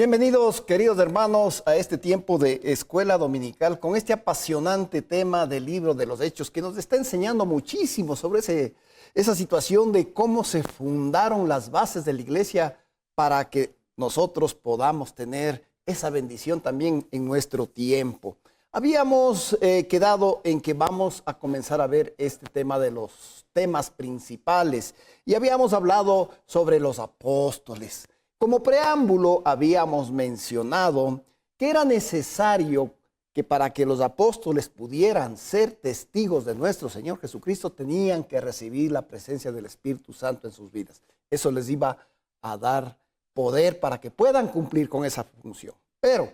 Bienvenidos, queridos hermanos, a este tiempo de escuela dominical con este apasionante tema del libro de los Hechos que nos está enseñando muchísimo sobre esa situación de cómo se fundaron las bases de la iglesia para que nosotros podamos tener esa bendición también en nuestro tiempo. Habíamos quedado en que vamos a comenzar a ver este tema de los temas principales y habíamos hablado sobre los apóstoles. Como preámbulo habíamos mencionado que era necesario que para que los apóstoles pudieran ser testigos de nuestro Señor Jesucristo tenían que recibir la presencia del Espíritu Santo en sus vidas. Eso les iba a dar poder para que puedan cumplir con esa función. Pero,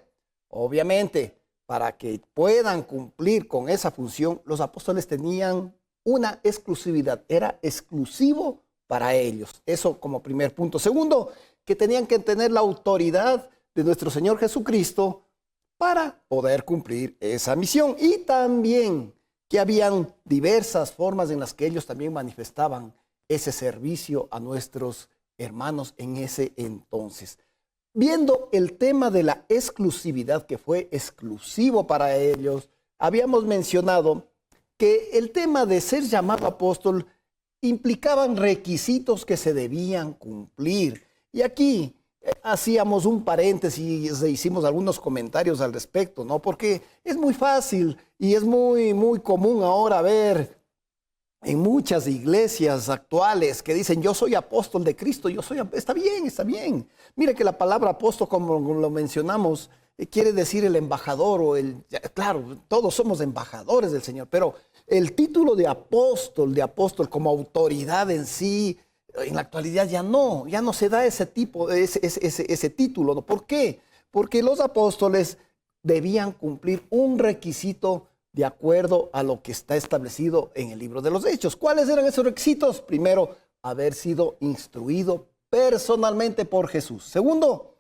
obviamente, para que puedan cumplir con esa función, los apóstoles tenían una exclusividad. Era exclusivo para ellos. Eso como primer punto. Segundo, que tenían que tener la autoridad de nuestro Señor Jesucristo para poder cumplir esa misión. Y también que habían diversas formas en las que ellos también manifestaban ese servicio a nuestros hermanos en ese entonces. Viendo el tema de la exclusividad que fue exclusivo para ellos, habíamos mencionado que el tema de ser llamado apóstol implicaban requisitos que se debían cumplir. Y aquí hacíamos un paréntesis e hicimos algunos comentarios al respecto, ¿no? Porque es muy fácil y es muy común ahora ver en muchas iglesias actuales que dicen yo soy apóstol de Cristo, está bien, está bien. Mire que la palabra apóstol, como lo mencionamos, quiere decir el embajador claro, todos somos embajadores del Señor, pero el título de apóstol como autoridad en sí, en la actualidad ya no se da ese título, ¿no? ¿Por qué? Porque los apóstoles debían cumplir un requisito de acuerdo a lo que está establecido en el libro de los Hechos. ¿Cuáles eran esos requisitos? Primero, haber sido instruido personalmente por Jesús. Segundo,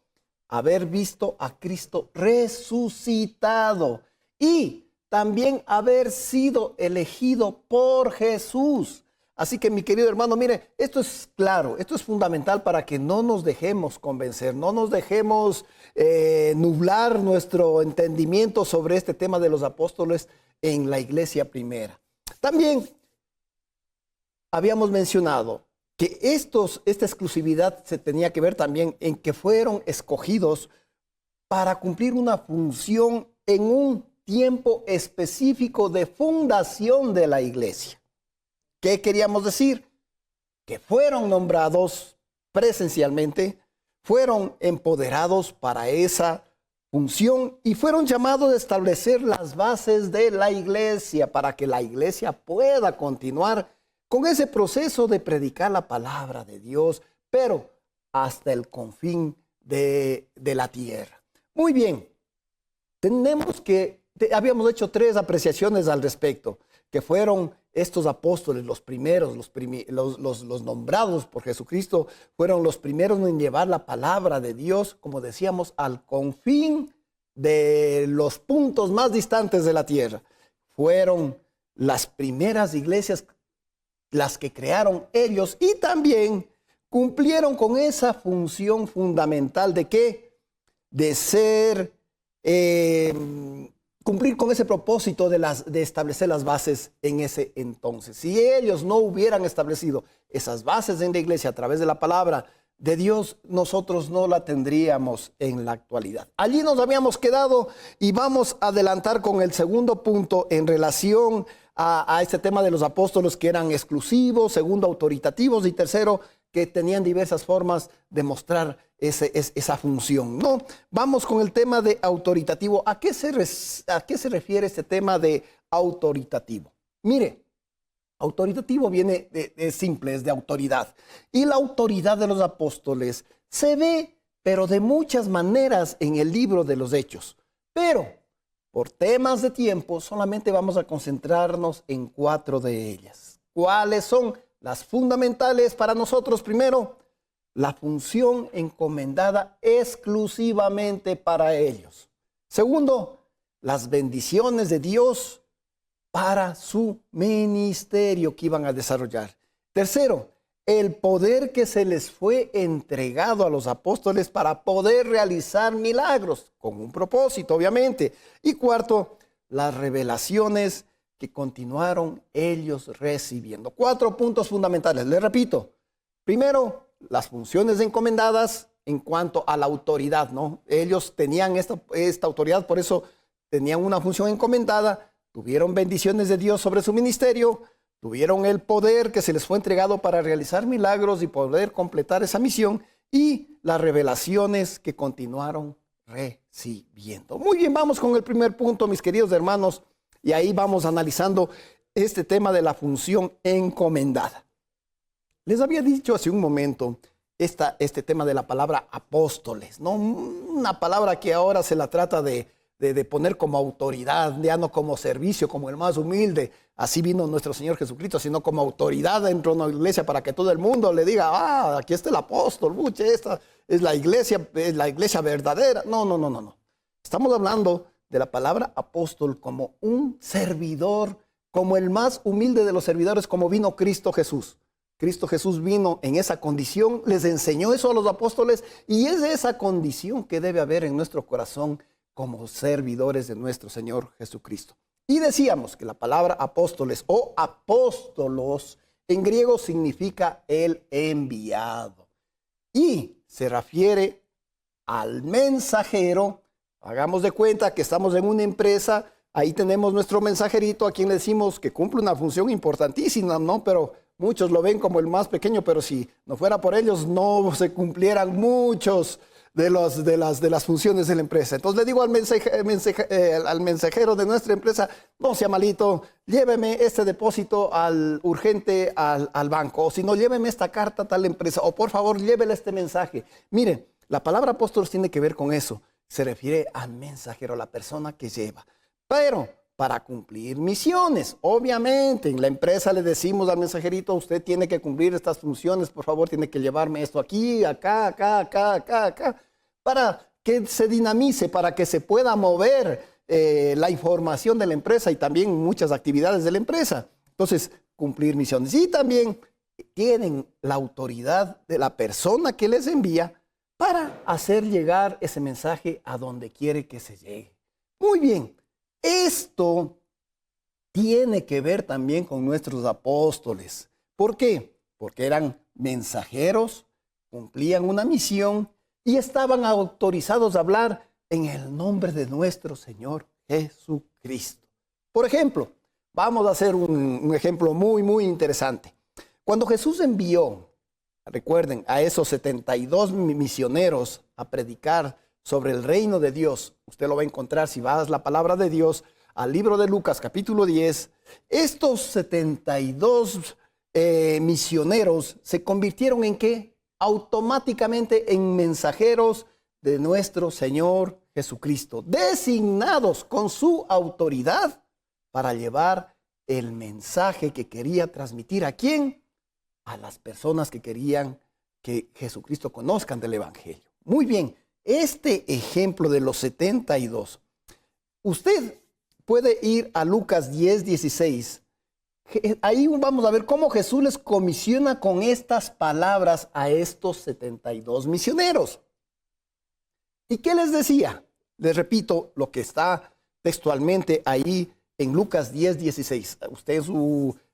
haber visto a Cristo resucitado y también haber sido elegido por Jesús. Así que, mi querido hermano, mire, esto es claro, esto es fundamental para que no nos dejemos convencer, no nos dejemos nublar nuestro entendimiento sobre este tema de los apóstoles en la iglesia primera. También habíamos mencionado que esta exclusividad se tenía que ver también en que fueron escogidos para cumplir una función en un tiempo específico de fundación de la iglesia. ¿Qué queríamos decir? Que fueron nombrados presencialmente, fueron empoderados para esa función y fueron llamados a establecer las bases de la iglesia para que la iglesia pueda continuar con ese proceso de predicar la palabra de Dios, pero hasta el confín de la tierra. Muy bien, habíamos hecho 3 apreciaciones al respecto, que fueron estos apóstoles, los primeros, los nombrados por Jesucristo, fueron los primeros en llevar la palabra de Dios, como decíamos, al confín de los puntos más distantes de la tierra. Fueron las primeras iglesias las que crearon ellos y también cumplieron con esa función fundamental de ¿qué? De ser cumplir con ese propósito de establecer las bases en ese entonces. Si ellos no hubieran establecido esas bases en la iglesia a través de la palabra de Dios, nosotros no la tendríamos en la actualidad. Allí nos habíamos quedado y vamos a adelantar con el segundo punto en relación a este tema de los apóstoles que eran exclusivos, segundo, autoritativos y tercero, que tenían diversas formas de mostrar esa función, ¿no? Vamos con el tema de autoritativo. ¿A qué se refiere este tema de autoritativo? Mire, autoritativo viene de simple, es de autoridad. Y la autoridad de los apóstoles se ve, pero de muchas maneras en el libro de los Hechos. Pero por temas de tiempo solamente vamos a concentrarnos en 4 de ellas. ¿Cuáles son? Las fundamentales para nosotros. Primero, la función encomendada exclusivamente para ellos. Segundo, las bendiciones de Dios para su ministerio que iban a desarrollar. Tercero, el poder que se les fue entregado a los apóstoles para poder realizar milagros, con un propósito, obviamente. Y cuarto, las revelaciones que continuaron ellos recibiendo. 4 puntos fundamentales, les repito. Primero, las funciones encomendadas en cuanto a la autoridad, ¿no? Ellos tenían esta autoridad, por eso tenían una función encomendada, tuvieron bendiciones de Dios sobre su ministerio, tuvieron el poder que se les fue entregado para realizar milagros y poder completar esa misión, y las revelaciones que continuaron recibiendo. Muy bien, vamos con el primer punto, mis queridos hermanos, y ahí vamos analizando este tema de la función encomendada. Les había dicho hace un momento este tema de la palabra apóstoles, ¿no? Una palabra que ahora se la trata de poner como autoridad, ya no como servicio, como el más humilde. Así vino nuestro Señor Jesucristo, sino como autoridad dentro de una iglesia para que todo el mundo le diga, aquí está el apóstol, esta es la iglesia verdadera. No. Estamos hablando de la palabra apóstol como un servidor, como el más humilde de los servidores, como vino Cristo Jesús. Cristo Jesús vino en esa condición, les enseñó eso a los apóstoles, y es esa condición que debe haber en nuestro corazón como servidores de nuestro Señor Jesucristo. Y decíamos que la palabra apóstoles o apóstolos en griego significa el enviado. Y se refiere al mensajero. Hagamos de cuenta que estamos en una empresa, ahí tenemos nuestro mensajerito a quien le decimos que cumple una función importantísima, ¿no? Pero muchos lo ven como el más pequeño, pero si no fuera por ellos no se cumplieran muchos de las funciones de la empresa. Entonces le digo al mensajero de nuestra empresa, no sea malito, lléveme este depósito urgente al banco, o si no, lléveme esta carta a tal empresa, o por favor, llévele este mensaje. Mire, la palabra apóstolos tiene que ver con eso. Se refiere al mensajero, a la persona que lleva. Pero para cumplir misiones, obviamente, en la empresa le decimos al mensajerito, usted tiene que cumplir estas funciones, por favor, tiene que llevarme esto aquí, acá, para que se dinamice, para que se pueda mover la información de la empresa y también muchas actividades de la empresa. Entonces, cumplir misiones. Y también tienen la autoridad de la persona que les envía para hacer llegar ese mensaje a donde quiere que se llegue. Muy bien, esto tiene que ver también con nuestros apóstoles. ¿Por qué? Porque eran mensajeros, cumplían una misión y estaban autorizados a hablar en el nombre de nuestro Señor Jesucristo. Por ejemplo, vamos a hacer un ejemplo muy interesante. Cuando Jesús envió, recuerden, a esos 72 misioneros a predicar sobre el reino de Dios, usted lo va a encontrar si va a la palabra de Dios al libro de Lucas capítulo 10, estos 72 misioneros se convirtieron en ¿qué? Automáticamente en mensajeros de nuestro Señor Jesucristo, designados con su autoridad para llevar el mensaje que quería transmitir. ¿A quién? A las personas que querían que Jesucristo conozcan del Evangelio. Muy bien, este ejemplo de los 72, usted puede ir a Lucas 10:16. Ahí vamos a ver cómo Jesús les comisiona con estas palabras a estos 72 misioneros. ¿Y qué les decía? Les repito lo que está textualmente ahí en Lucas 10:16. Usted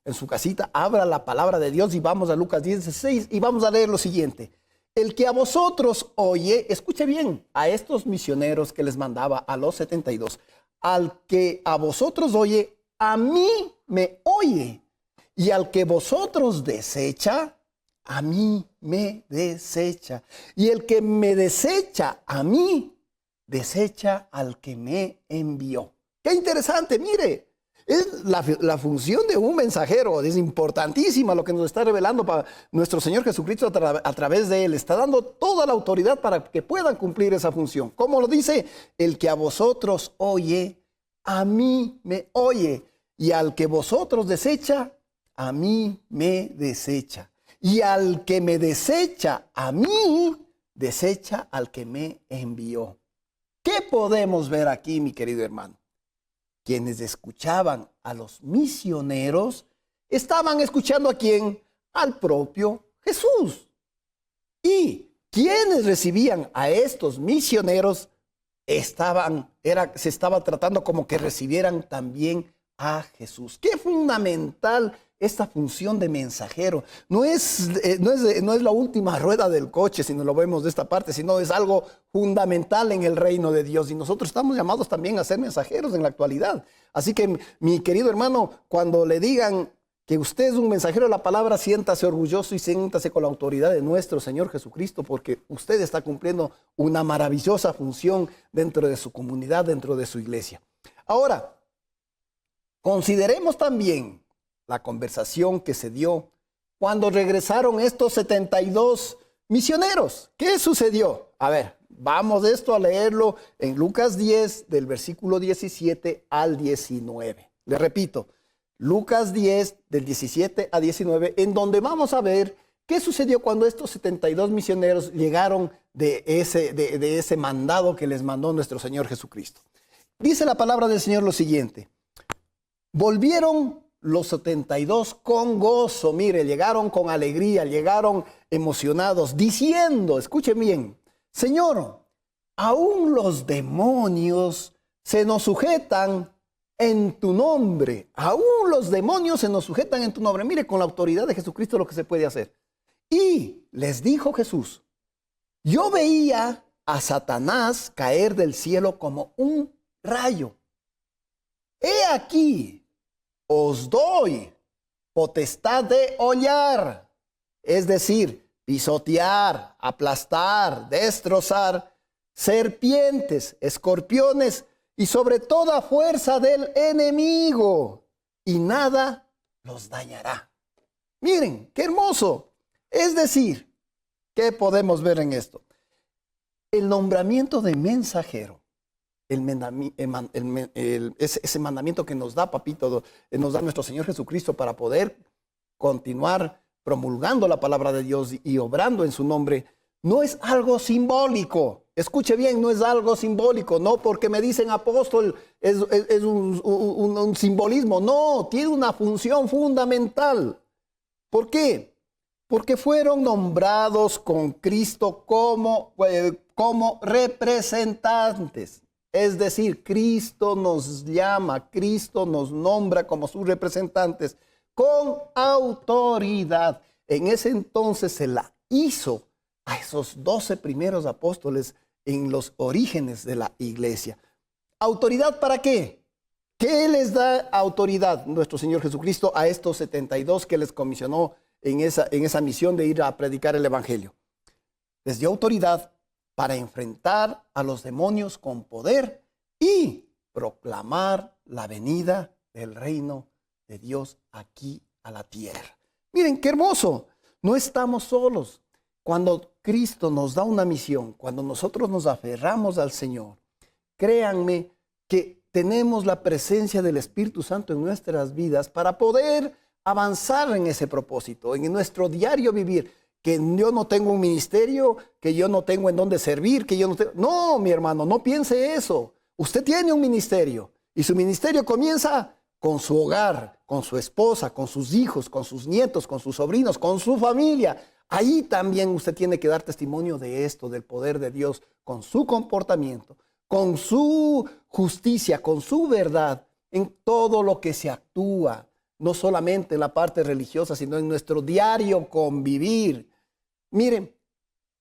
en su casita abra la palabra de Dios y vamos a Lucas 10:16 y vamos a leer lo siguiente. El que a vosotros oye, escuche bien, a estos misioneros que les mandaba a los 72, al que a vosotros oye, a mí me oye, y al que vosotros desecha, a mí me desecha, y el que me desecha a mí, desecha al que me envió. ¡Qué interesante! Mire, es la función de un mensajero, es importantísima lo que nos está revelando para nuestro Señor Jesucristo a través de él. Está dando toda la autoridad para que puedan cumplir esa función. ¿Cómo lo dice? El que a vosotros oye, a mí me oye. Y al que vosotros desecha, a mí me desecha. Y al que me desecha, a mí, desecha al que me envió. ¿Qué podemos ver aquí, mi querido hermano? Quienes escuchaban a los misioneros estaban escuchando ¿a quién? Al propio Jesús. Y quienes recibían a estos misioneros se estaba tratando como que recibieran también a Jesús. Qué fundamental esta función de mensajero. No es la última rueda del coche, si no lo vemos de esta parte, sino es algo fundamental en el reino de Dios. Y nosotros estamos llamados también a ser mensajeros en la actualidad. Así que, mi querido hermano, cuando le digan que usted es un mensajero de la palabra, siéntase orgulloso y siéntase con la autoridad de nuestro Señor Jesucristo, porque usted está cumpliendo una maravillosa función dentro de su comunidad, dentro de su iglesia. Ahora, consideremos también la conversación que se dio cuando regresaron estos 72 misioneros. ¿Qué sucedió? A ver, vamos esto a leerlo en Lucas 10, del versículo 17 al 19. Le repito, Lucas 10, del 17 a 19, en donde vamos a ver qué sucedió cuando estos 72 misioneros llegaron de ese mandado que les mandó nuestro Señor Jesucristo. Dice la palabra del Señor lo siguiente: volvieron los 72 con gozo, mire, llegaron con alegría, llegaron emocionados, diciendo, escuchen bien, Señor, aún los demonios se nos sujetan en tu nombre. Aún los demonios se nos sujetan en tu nombre. Mire, con la autoridad de Jesucristo lo que se puede hacer. Y les dijo Jesús, yo veía a Satanás caer del cielo como un rayo. He aquí, os doy potestad de hollar, es decir, pisotear, aplastar, destrozar serpientes, escorpiones y sobre toda fuerza del enemigo, y nada los dañará. Miren, qué hermoso. Es decir, ¿qué podemos ver en esto? El nombramiento de mensajero, ese mandamiento que nos da, papito, nos da nuestro Señor Jesucristo para poder continuar promulgando la palabra de Dios y obrando en su nombre, no es algo simbólico. Escuche bien, no es algo simbólico, no porque me dicen apóstol es un simbolismo, no, tiene una función fundamental. ¿Por qué? Porque fueron nombrados con Cristo como representantes. Es decir, Cristo nos llama, Cristo nos nombra como sus representantes con autoridad. En ese entonces se la hizo a esos 12 primeros apóstoles en los orígenes de la iglesia. ¿Autoridad para qué? ¿Qué les da autoridad nuestro Señor Jesucristo a estos 72 que les comisionó en esa misión de ir a predicar el evangelio? Les dio autoridad para enfrentar a los demonios con poder y proclamar la venida del reino de Dios aquí a la tierra. Miren, qué hermoso. No estamos solos. Cuando Cristo nos da una misión, cuando nosotros nos aferramos al Señor, créanme que tenemos la presencia del Espíritu Santo en nuestras vidas para poder avanzar en ese propósito, en nuestro diario vivir. Que yo no tengo un ministerio, que yo no tengo en dónde servir, que yo no tengo... No, mi hermano, no piense eso. Usted tiene un ministerio y su ministerio comienza con su hogar, con su esposa, con sus hijos, con sus nietos, con sus sobrinos, con su familia. Ahí también usted tiene que dar testimonio de esto, del poder de Dios, con su comportamiento, con su justicia, con su verdad, en todo lo que se actúa, no solamente en la parte religiosa, sino en nuestro diario convivir. Miren,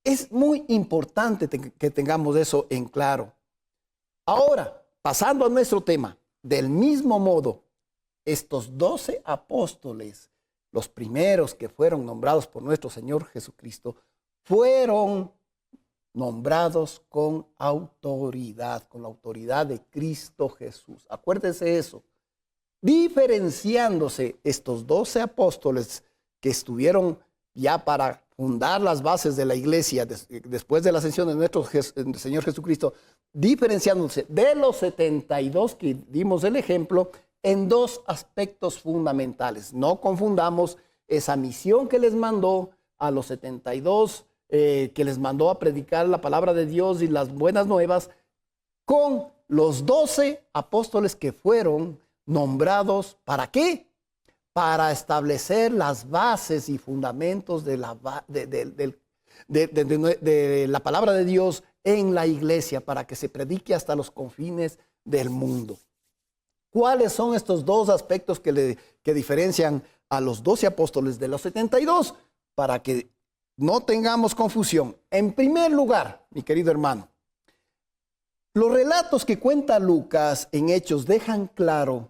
es muy importante que tengamos eso en claro. Ahora, pasando a nuestro tema, del mismo modo, estos 12 apóstoles, los primeros que fueron nombrados por nuestro Señor Jesucristo, fueron nombrados con autoridad, con la autoridad de Cristo Jesús. Acuérdense eso. Diferenciándose estos 12 apóstoles que estuvieron ya para fundar las bases de la iglesia después de la ascensión de nuestro Señor Jesucristo, diferenciándose de los 72 que dimos el ejemplo en dos aspectos fundamentales. No confundamos esa misión que les mandó a los 72, que les mandó a predicar la palabra de Dios y las buenas nuevas, con los 12 apóstoles que fueron nombrados. ¿Para qué? para establecer las bases y fundamentos de la palabra de Dios en la iglesia, para que se predique hasta los confines del mundo. ¿Cuáles son estos dos aspectos que diferencian a los 12 apóstoles de los 72? Para que no tengamos confusión. En primer lugar, mi querido hermano, los relatos que cuenta Lucas en Hechos dejan claro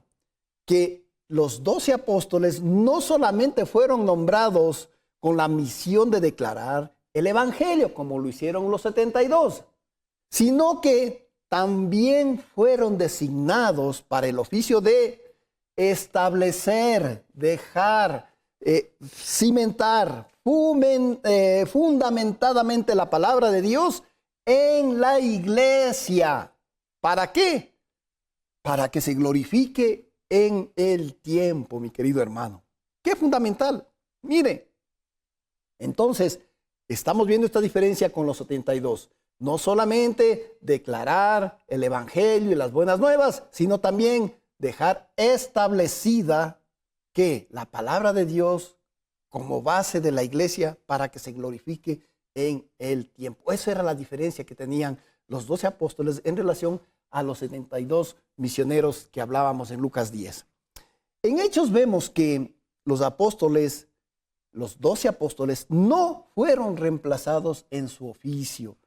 que los 12 apóstoles no solamente fueron nombrados con la misión de declarar el evangelio, como lo hicieron los 72, sino que también fueron designados para el oficio de establecer, dejar, cimentar fundamentadamente la palabra de Dios en la iglesia. ¿Para qué? Para que se glorifique en el tiempo, mi querido hermano. ¡Qué fundamental! Mire, entonces, estamos viendo esta diferencia con los 72. No solamente declarar el evangelio y las buenas nuevas, sino también dejar establecida que la palabra de Dios como base de la iglesia para que se glorifique en el tiempo. Esa era la diferencia que tenían los 12 apóstoles en relación a los 72 misioneros que hablábamos en Lucas 10. En Hechos vemos que los apóstoles, los 12 apóstoles, no fueron reemplazados en su oficio.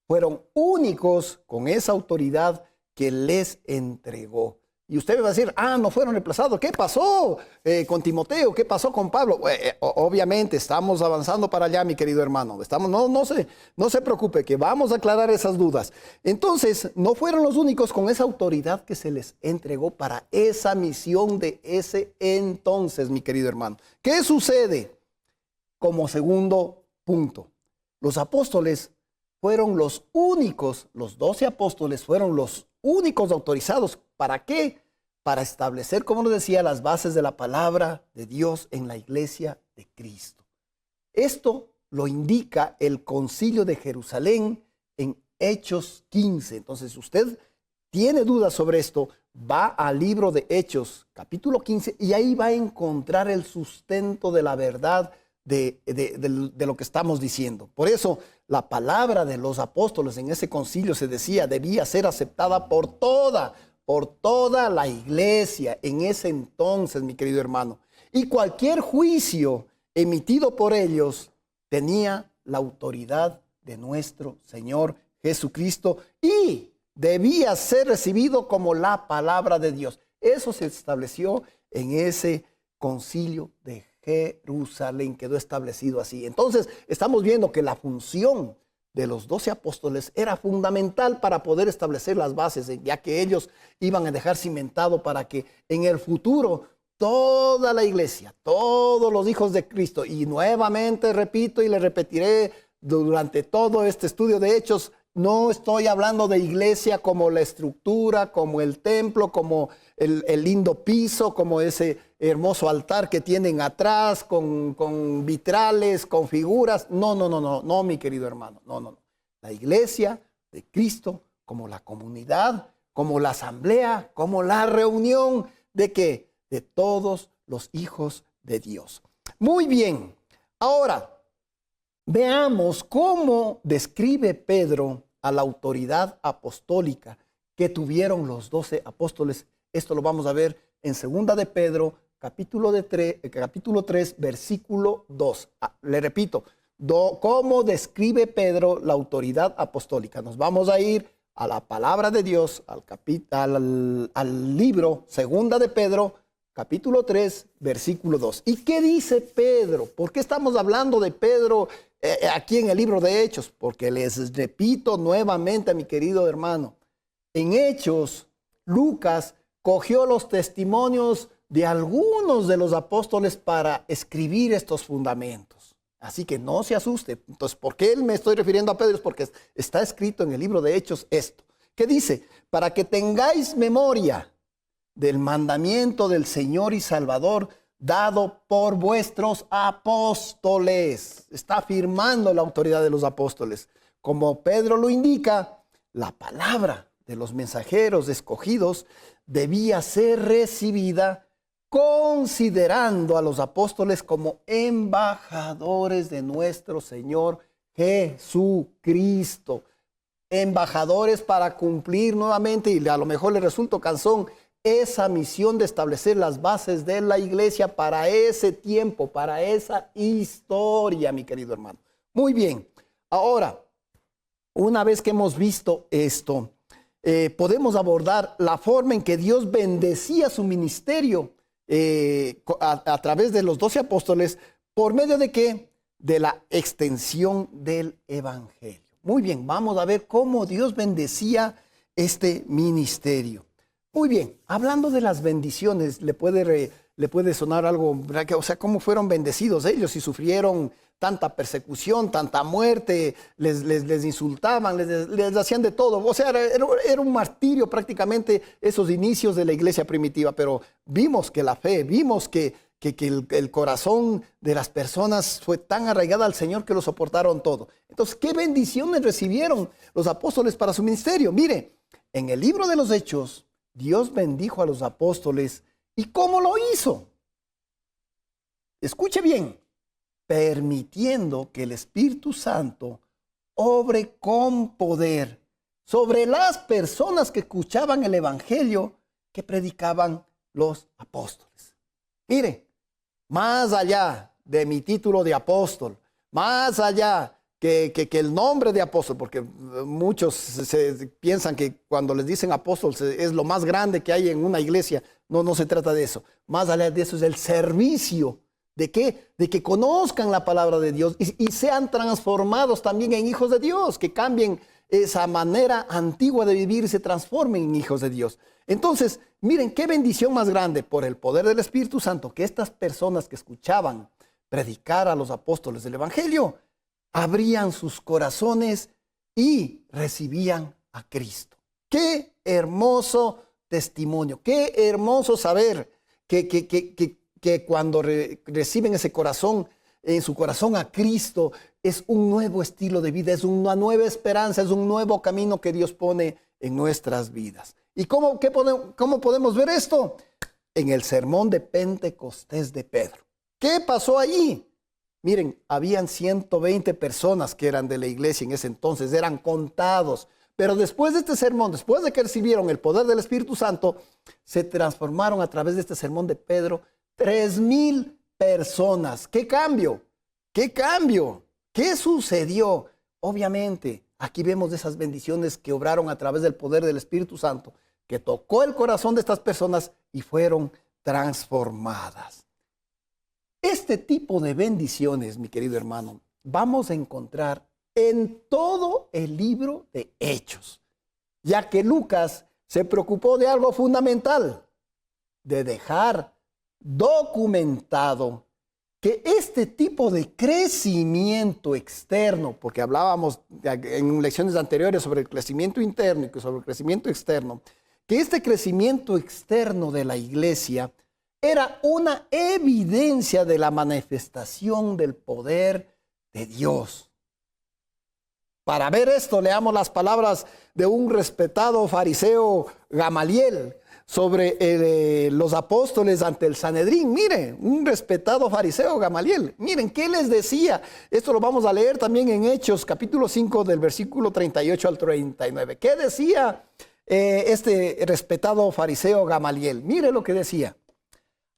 Fueron únicos con esa autoridad que les entregó. Y usted me va a decir, no fueron reemplazados. ¿Qué pasó con Timoteo? ¿Qué pasó con Pablo? Obviamente estamos avanzando para allá, mi querido hermano. No se preocupe, que vamos a aclarar esas dudas. Entonces, no fueron los únicos con esa autoridad que se les entregó para esa misión de ese entonces, mi querido hermano. ¿Qué sucede? Como segundo punto, los apóstoles fueron los únicos, los 12 apóstoles fueron los únicos autorizados. ¿Para qué? Para establecer, como nos decía, las bases de la palabra de Dios en la iglesia de Cristo. Esto lo indica el Concilio de Jerusalén en Hechos 15. Entonces, usted tiene dudas sobre esto, va al libro de Hechos, capítulo 15, y ahí va a encontrar el sustento de la verdad de lo que estamos diciendo. Por eso, la palabra de los apóstoles en ese concilio se decía, debía ser aceptada por toda la iglesia en ese entonces, mi querido hermano. Y cualquier juicio emitido por ellos tenía la autoridad de nuestro Señor Jesucristo y debía ser recibido como la palabra de Dios. Eso se estableció en ese concilio de Jerusalén, quedó establecido así. Entonces, estamos viendo que la función de los 12 apóstoles era fundamental para poder establecer las bases, ya que ellos iban a dejar cimentado para que en el futuro toda la iglesia, todos los hijos de Cristo, y nuevamente repito y le repetiré durante todo este estudio de Hechos, no estoy hablando de iglesia como la estructura, como el templo, como el lindo piso, como ese hermoso altar que tienen atrás con vitrales, con figuras. No, mi querido hermano, no. La iglesia de Cristo como la comunidad, como la asamblea, como la reunión de ¿qué? De todos los hijos de Dios. Muy bien, ahora veamos cómo describe Pedro a la autoridad apostólica que tuvieron los 12 apóstoles. Esto lo vamos a ver en 2 de Pedro, capítulo 3, versículo 2. Le repito, cómo describe Pedro la autoridad apostólica. Nos vamos a ir a la palabra de Dios, al libro 2 de Pedro, capítulo 3, versículo 2. ¿Y qué dice Pedro? ¿Por qué estamos hablando de Pedro aquí en el libro de Hechos? Porque les repito nuevamente a mi querido hermano, en Hechos, Lucas cogió los testimonios de algunos de los apóstoles para escribir estos fundamentos. Así que no se asuste. Entonces, ¿por qué me estoy refiriendo a Pedro? Es porque está escrito en el libro de Hechos esto. ¿Qué dice? Para que tengáis memoria del mandamiento del Señor y Salvador dado por vuestros apóstoles. Está afirmando la autoridad de los apóstoles. Como Pedro lo indica, la palabra de los mensajeros escogidos debía ser recibida considerando a los apóstoles como embajadores de nuestro Señor Jesucristo. Embajadores para cumplir nuevamente, y a lo mejor le resultó cansón, esa misión de establecer las bases de la iglesia para ese tiempo, para esa historia, mi querido hermano. Muy bien, ahora, una vez que hemos visto esto, podemos abordar la forma en que Dios bendecía su ministerio a través de los 12 apóstoles, ¿por medio de qué? De la extensión del evangelio. Muy bien, vamos a ver cómo Dios bendecía este ministerio. Muy bien, hablando de las bendiciones, le puede sonar algo, ¿verdad? O sea, cómo fueron bendecidos ellos y sufrieron tanta persecución, tanta muerte, les insultaban, les hacían de todo. O sea, era un martirio prácticamente esos inicios de la iglesia primitiva, pero vimos que la fe, vimos que el corazón de las personas fue tan arraigado al Señor que lo soportaron todo. Entonces, ¿qué bendiciones recibieron los apóstoles para su ministerio? Mire, en el libro de los Hechos, Dios bendijo a los apóstoles. ¿Y cómo lo hizo? Escuche bien, permitiendo que el Espíritu Santo obre con poder sobre las personas que escuchaban el evangelio que predicaban los apóstoles. Mire, más allá de mi título de apóstol, más allá que el nombre de apóstol, porque muchos se piensan que cuando les dicen apóstol es lo más grande que hay en una iglesia. No se trata de eso. Más allá de eso es el servicio. ¿De qué? De que conozcan la palabra de Dios y sean transformados también en hijos de Dios, que cambien esa manera antigua de vivir y se transformen en hijos de Dios. Entonces, miren qué bendición más grande por el poder del Espíritu Santo, que estas personas que escuchaban predicar a los apóstoles del evangelio abrían sus corazones y recibían a Cristo. ¡Qué hermoso testimonio! ¡Qué hermoso saber que cuando reciben ese corazón, en su corazón a Cristo, es un nuevo estilo de vida, es una nueva esperanza, es un nuevo camino que Dios pone en nuestras vidas? ¿Y cómo podemos ver esto? En el sermón de Pentecostés de Pedro. ¿Qué pasó allí? Miren, habían 120 personas que eran de la iglesia en ese entonces, eran contados. Pero después de este sermón, después de que recibieron el poder del Espíritu Santo, se transformaron a través de este sermón de Pedro 3,000 personas. ¿Qué cambio? ¿Qué cambio? ¿Qué sucedió? Obviamente, aquí vemos esas bendiciones que obraron a través del poder del Espíritu Santo, que tocó el corazón de estas personas y fueron transformadas. Este tipo de bendiciones, mi querido hermano, vamos a encontrar en todo el libro de Hechos, ya que Lucas se preocupó de algo fundamental, de dejar documentado que este tipo de crecimiento externo, porque hablábamos en lecciones anteriores sobre el crecimiento interno y sobre el crecimiento externo, que este crecimiento externo de la iglesia era una evidencia de la manifestación del poder de Dios. Para ver esto, leamos las palabras de un respetado fariseo Gamaliel sobre los apóstoles ante el Sanedrín. Mire, un respetado fariseo Gamaliel. Miren, ¿qué les decía? Esto lo vamos a leer también en Hechos, capítulo 5, del versículo 38 al 39. ¿Qué decía este respetado fariseo Gamaliel? Mire lo que decía.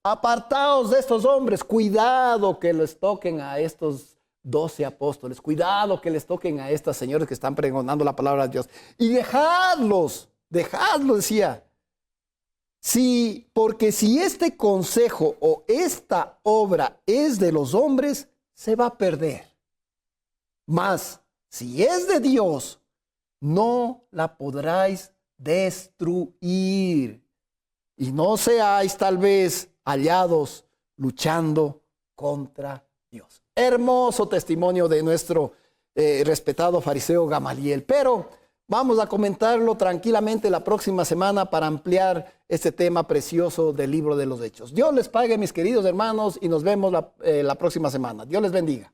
Apartaos de estos hombres, cuidado que les toquen a estos 12 apóstoles, cuidado que les toquen a estas señores que están pregonando la palabra de Dios. Y dejadlos, decía. Sí, porque si este consejo o esta obra es de los hombres, se va a perder. Mas, si es de Dios, no la podráis destruir. Y no seáis tal vez hallados luchando contra Dios. Hermoso testimonio de nuestro respetado fariseo Gamaliel. Pero vamos a comentarlo tranquilamente la próxima semana para ampliar este tema precioso del libro de los Hechos. Dios les pague, mis queridos hermanos, y nos vemos la próxima semana. Dios les bendiga.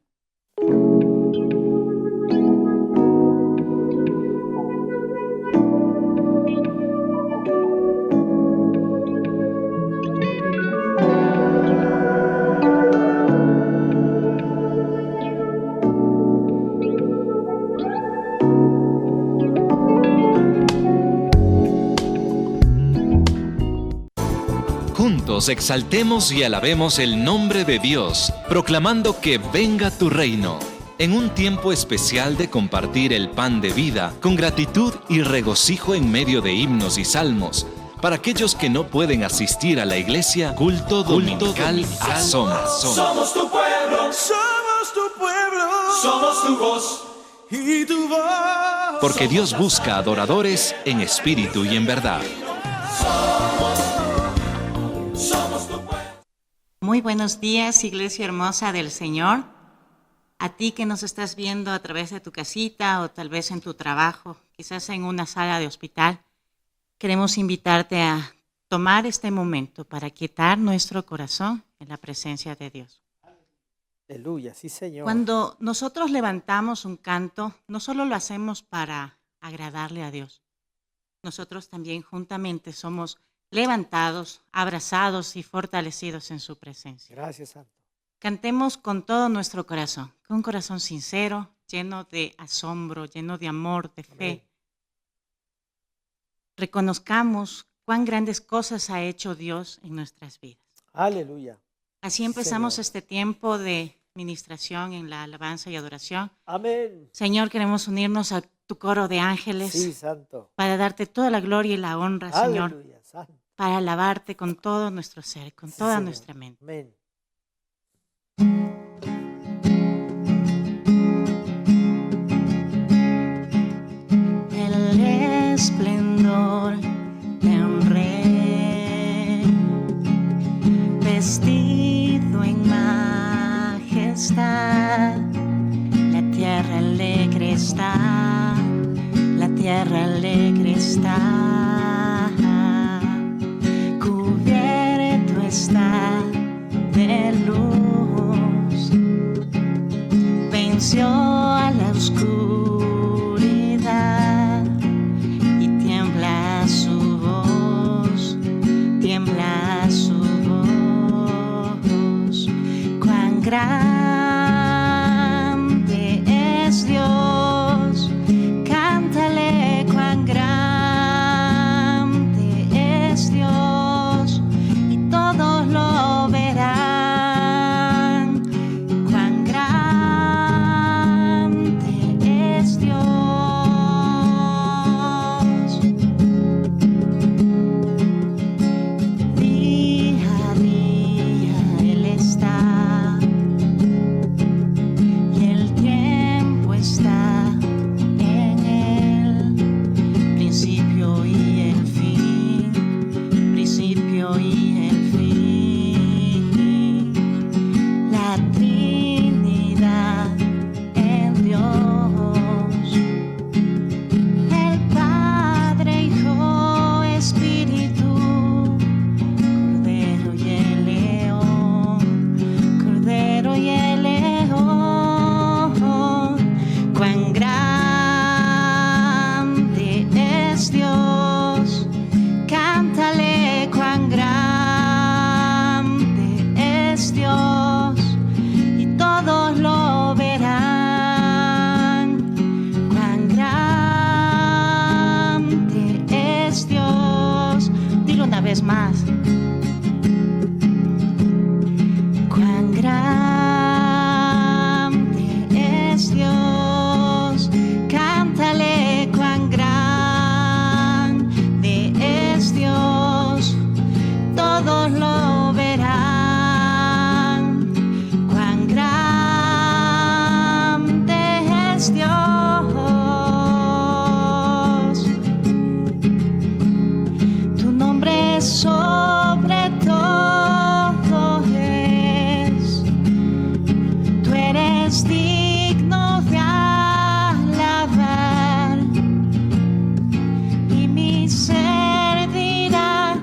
Juntos exaltemos y alabemos el nombre de Dios, proclamando que venga tu reino. En un tiempo especial de compartir el pan de vida, con gratitud y regocijo en medio de himnos y salmos, para aquellos que no pueden asistir a la iglesia, culto dominical a Somos. Somos tu pueblo, somos tu pueblo, somos tu voz y tu voz. Porque Dios busca adoradores en espíritu y en verdad. Somos tu pueblo. Muy buenos días, Iglesia hermosa del Señor. A ti que nos estás viendo a través de tu casita o tal vez en tu trabajo, quizás en una sala de hospital, queremos invitarte a tomar este momento para quietar nuestro corazón en la presencia de Dios. Aleluya, sí, Señor. Cuando nosotros levantamos un canto, no solo lo hacemos para agradarle a Dios, nosotros también juntamente somos levantados, abrazados y fortalecidos en su presencia. Gracias, Santo. Cantemos con todo nuestro corazón, con un corazón sincero, lleno de asombro, lleno de amor, de fe. Amén. Reconozcamos cuán grandes cosas ha hecho Dios en nuestras vidas. Aleluya. Así empezamos Señor. este tiempo de ministración en la alabanza y adoración. Amén. Señor, queremos unirnos a tu coro de ángeles Sí, Santo. para darte toda la gloria y la honra, Señor, Aleluya, Santo. para alabarte con todo nuestro ser, con Sí, toda Señor. nuestra mente. Amén. El esplendor de un rey, vestido en majestad, la tierra alegre está, la tierra alegre está, cubierto está de luz, venció a la oscuridad y tiembla su voz, tiembla su voz. Cuán grande es Dios, cántale cuán grande es Dios y todos lo verán. Cuán grande es Dios. Día a día Él está y el tiempo está en Él, principio y el fin, principio y el fin. La Trinidad en Dios, el Padre, Hijo, Espíritu, Cordero y el León, Cordero y el León. Cuán grande es Dios, cántale cuán grande es Dios y todos lo verán. Cuán grande es Dios. Dilo una vez más. Cuán grande es Dios, cántale cuán grande es Dios, todos lo verán. Cuán grande es Dios. Tu nombre es sobre todo es. Tú eres digno de alabar y mi ser dirá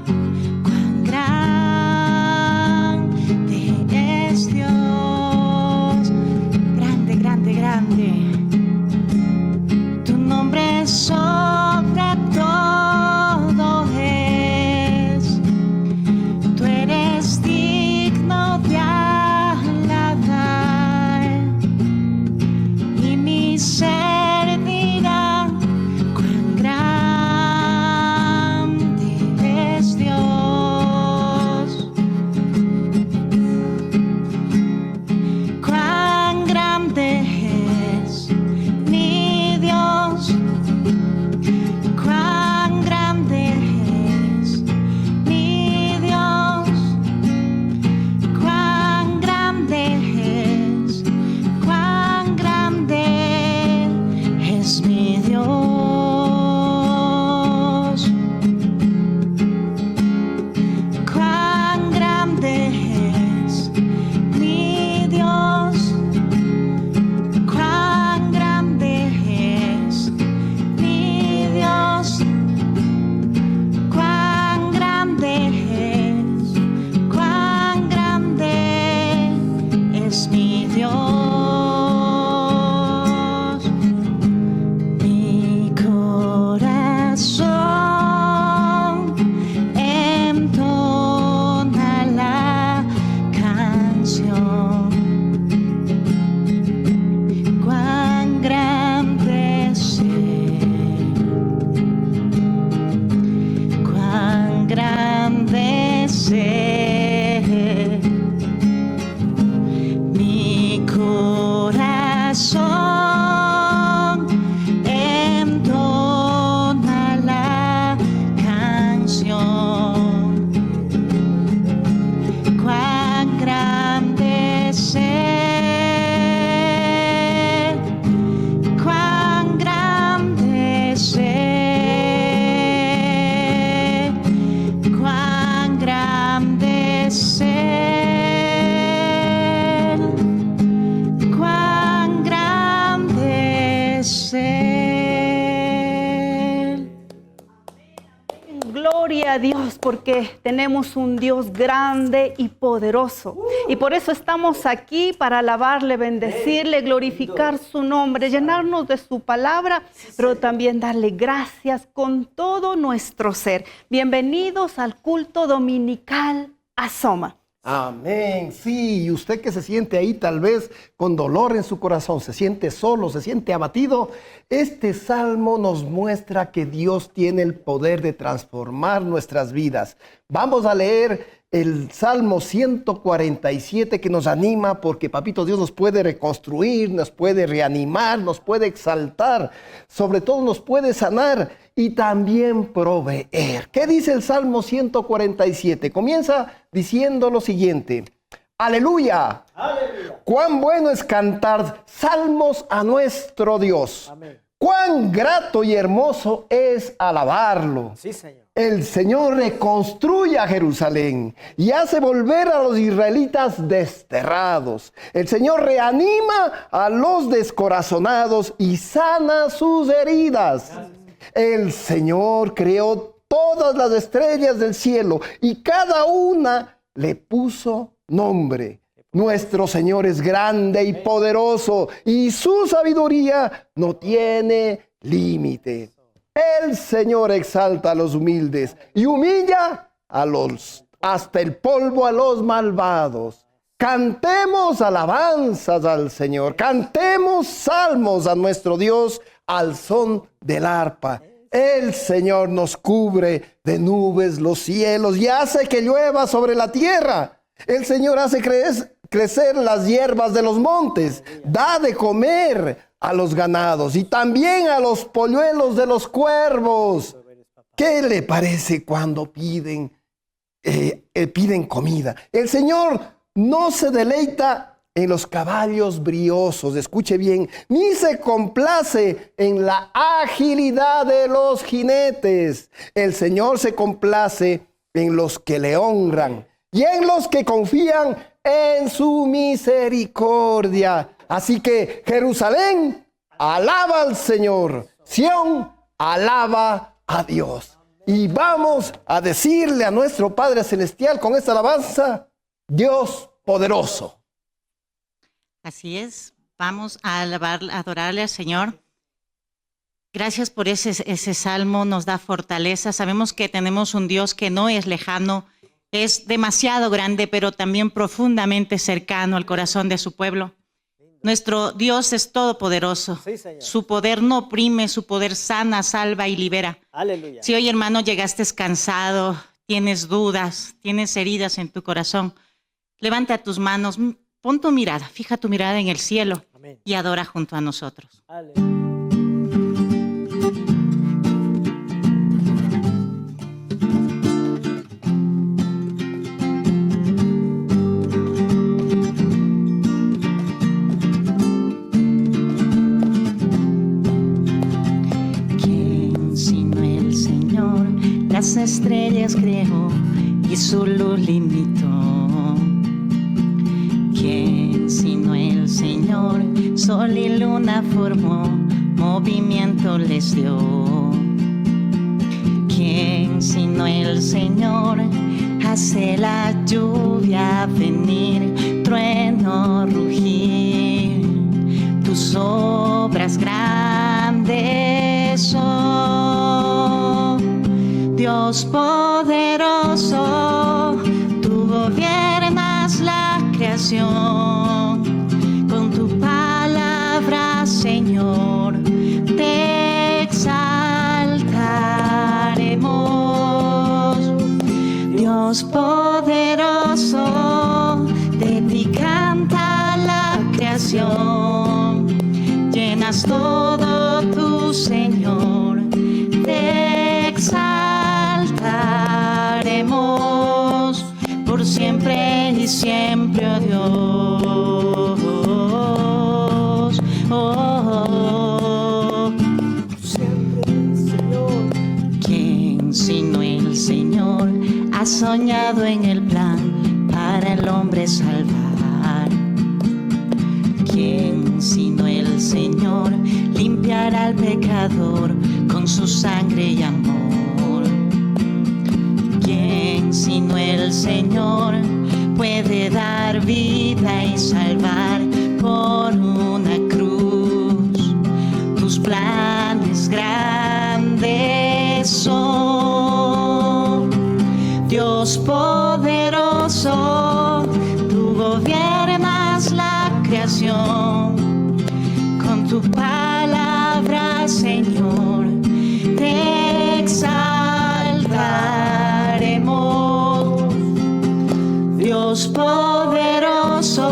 cuán grande es Dios. Grande, grande, grande. Tu nombre es sobre todo es. Tú eres digno de alabar porque tenemos un Dios grande y poderoso. Y por eso estamos aquí para alabarle, bendecirle, glorificar su nombre, llenarnos de su palabra, pero también darle gracias con todo nuestro ser. Bienvenidos al culto dominical Asoma. Amén. Sí, y usted que se siente ahí tal vez con dolor en su corazón, se siente solo, se siente abatido, este salmo nos muestra que Dios tiene el poder de transformar nuestras vidas. Vamos a leer el Salmo 147 que nos anima porque Papito Dios nos puede reconstruir, nos puede reanimar, nos puede exaltar, sobre todo nos puede sanar y también proveer. ¿Qué dice el Salmo 147? Comienza diciendo lo siguiente: ¡Aleluya! ¡Aleluya! ¡Cuán bueno es cantar salmos a nuestro Dios! Amén. ¡Cuán grato y hermoso es alabarlo! Sí, Señor. El Señor reconstruye a Jerusalén y hace volver a los israelitas desterrados. El Señor reanima a los descorazonados y sana sus heridas. El Señor creó todas las estrellas del cielo y cada una le puso nombre. Nuestro Señor es grande y poderoso y su sabiduría no tiene límite. El Señor exalta a los humildes y humilla hasta el polvo a los malvados. Cantemos alabanzas al Señor, cantemos salmos a nuestro Dios al son del arpa. El Señor nos cubre de nubes los cielos y hace que llueva sobre la tierra. El Señor hace crecer las hierbas de los montes, da de comer a los ganados y también a los polluelos de los cuervos. ¿Qué le parece cuando piden comida? El Señor no se deleita en los caballos briosos, escuche bien, ni se complace en la agilidad de los jinetes. El Señor se complace en los que le honran y en los que confían en su misericordia. Así que Jerusalén, alaba al Señor. Sión, alaba a Dios. Y vamos a decirle a nuestro Padre Celestial con esta alabanza: Dios poderoso. Así es, vamos a adorarle al Señor. Gracias por ese salmo, nos da fortaleza. Sabemos que tenemos un Dios que no es lejano, es demasiado grande, pero también profundamente cercano al corazón de su pueblo. Nuestro Dios es todopoderoso. Sí, su poder no oprime, su poder sana, salva y libera. Aleluya. Si hoy, hermano, llegaste cansado, tienes dudas, tienes heridas en tu corazón, levanta tus manos, pon tu mirada, fija tu mirada en el cielo. Amén. Y adora junto a nosotros. Aleluya. Las estrellas creó y su luz limitó. ¿Quién sino el Señor? Sol y luna formó, movimiento les dio. ¿Quién sino el Señor? Hace la lluvia venir, trueno rugir. Tus obras grandes son. Dios poderoso, tú gobiernas la creación. Con tu palabra, Señor, te exaltaremos. Dios poderoso, de ti canta la creación. Llenas todo tu Señor, te exaltaremos por siempre y siempre, oh Dios. Siempre, Señor. ¿Quién sino el Señor ha soñado en el plan para el hombre salvar? ¿Quién sino el Señor limpiará al pecador con su sangre y amor? ¿Quién sino el Señor puede dar vida y salvar por una cruz. Tus planes grandes son, Dios poderoso, tú gobiernas la creación. Con tu palabra, Señor, te exaltaremos. Dios poderoso,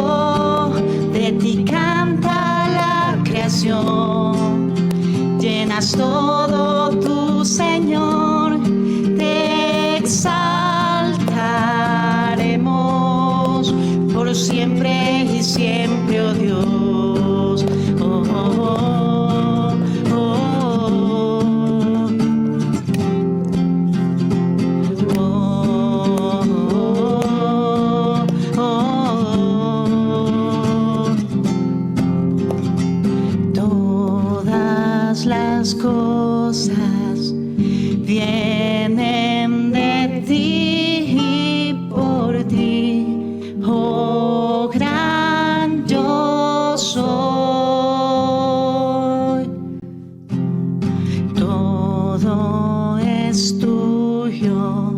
de ti canta la creación. Llenas todo tu Señor, te exaltaremos por siempre y siempre, oh Dios. Oh, oh, oh, oh, oh. Todas las cosas vienen de ti y por ti, oh gran yo soy. Todo es tuyo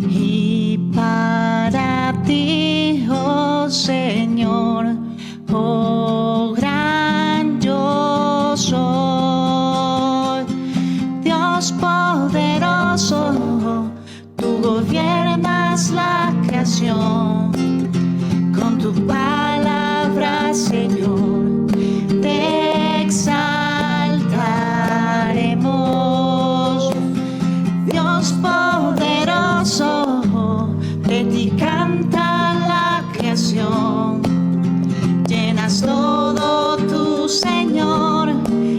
y para ti, oh Señor, oh gran yo soy. Dios poderoso, tú gobiernas la creación. Con tu palabra, Señor, te exaltaremos. Dios poderoso, de ti canta la creación. Llenas todo tu Señor,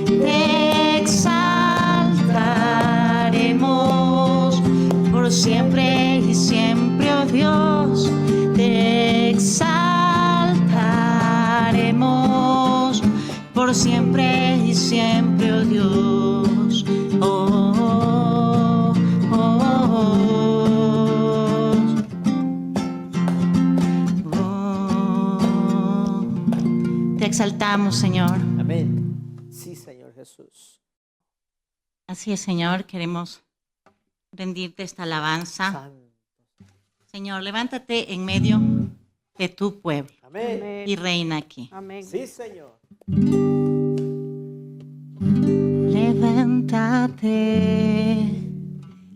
te exaltaremos por siempre y siempre, oh Dios, te exaltaremos por siempre y siempre, oh Dios. Oh, oh, oh, oh. Oh. Te exaltamos, Señor. Amén. Sí, Señor Jesús. Así es, Señor, queremos rendirte esta alabanza. Santo. Señor, levántate en medio de tu pueblo Amén. y reina aquí. Amén. Sí, Señor. Levántate,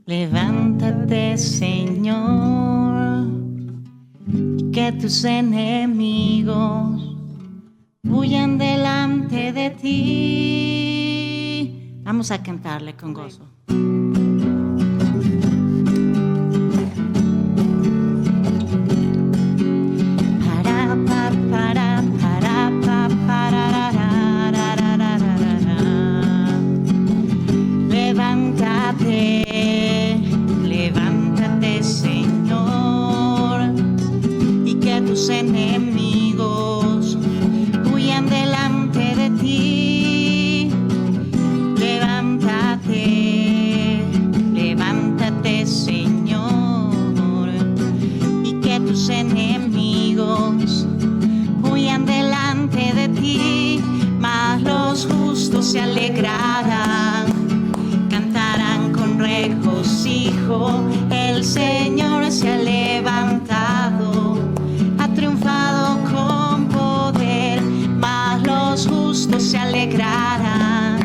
levántate, Señor, y que tus enemigos huyan delante de ti. Vamos a cantarle con gozo. Levántate, levántate, Señor, y que tus enemigos huyan delante de ti. Levántate, levántate, Señor, y que tus enemigos huyan delante de ti. Mas los justos se alegrarán, cantarán con regocijo. El Señor se ha levantado, ha triunfado con poder. Mas los justos se alegrarán,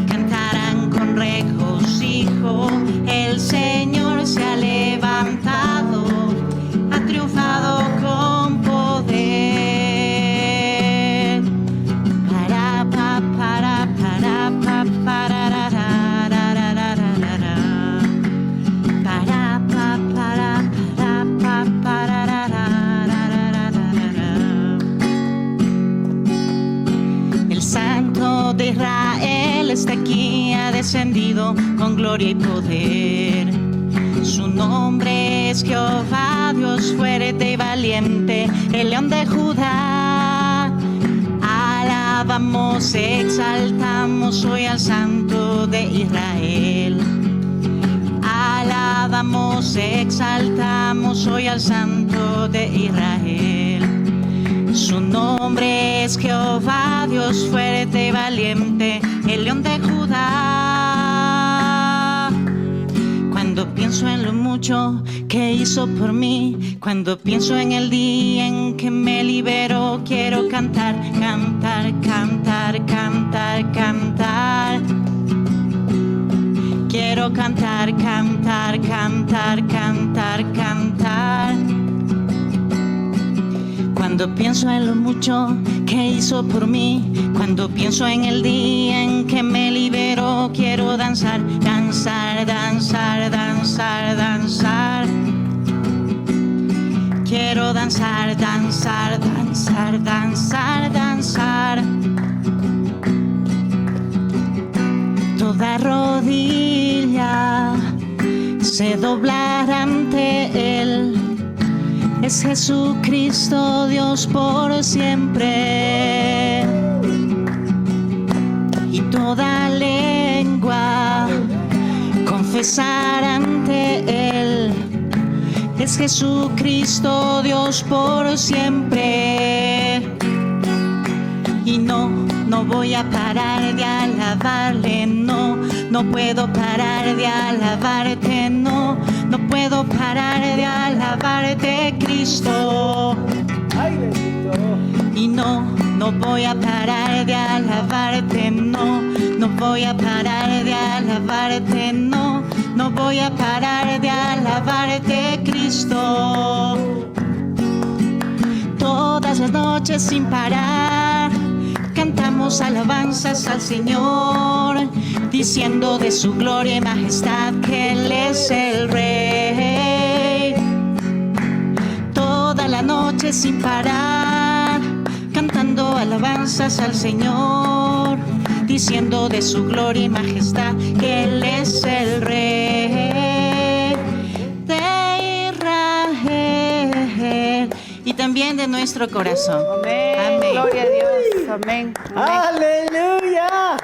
cantarán con regocijo. El Señor se ha levantado, ha triunfado con poder. El Santo de Israel está aquí, ha descendido con gloria y poder. Su nombre es Jehová, Dios fuerte y valiente, el León de Judá. Alabamos, exaltamos hoy al Santo de Israel. Alabamos alabamos, exaltamos hoy al Santo de Israel. Su nombre es Jehová, Dios fuerte y valiente, el León de Judá. Cuando pienso en lo mucho que hizo por mí, cuando pienso en el día en que me liberó, quiero cantar, cantar, cantar, cantar, cantar. Quiero cantar, cantar, cantar, cantar, cantar. Cuando pienso en lo mucho que hizo por mí, cuando pienso en el día en que me liberó, quiero danzar, danzar, danzar, danzar, danzar. Quiero danzar, danzar, danzar, danzar, danzar. Toda rodilla se doblará ante Él. Es Jesucristo, Dios por siempre. Y toda lengua confesará ante Él. Es Jesucristo, Dios por siempre. Y no voy a parar de alabarle, no puedo parar de alabarte, no puedo parar de alabarte, Cristo. Y no voy a parar de alabarte, no voy a parar de alabarte, no voy a parar de alabarte, Cristo. Todas las noches sin parar cantamos alabanzas al Señor, diciendo de su gloria y majestad que Él es el Rey. Toda la noche sin parar, cantando alabanzas al Señor, diciendo de su gloria y majestad que Él es el Rey de Israel y también de nuestro corazón. Amén. Amén. Gloria a Dios. Amén. Amén. ¡Aleluya!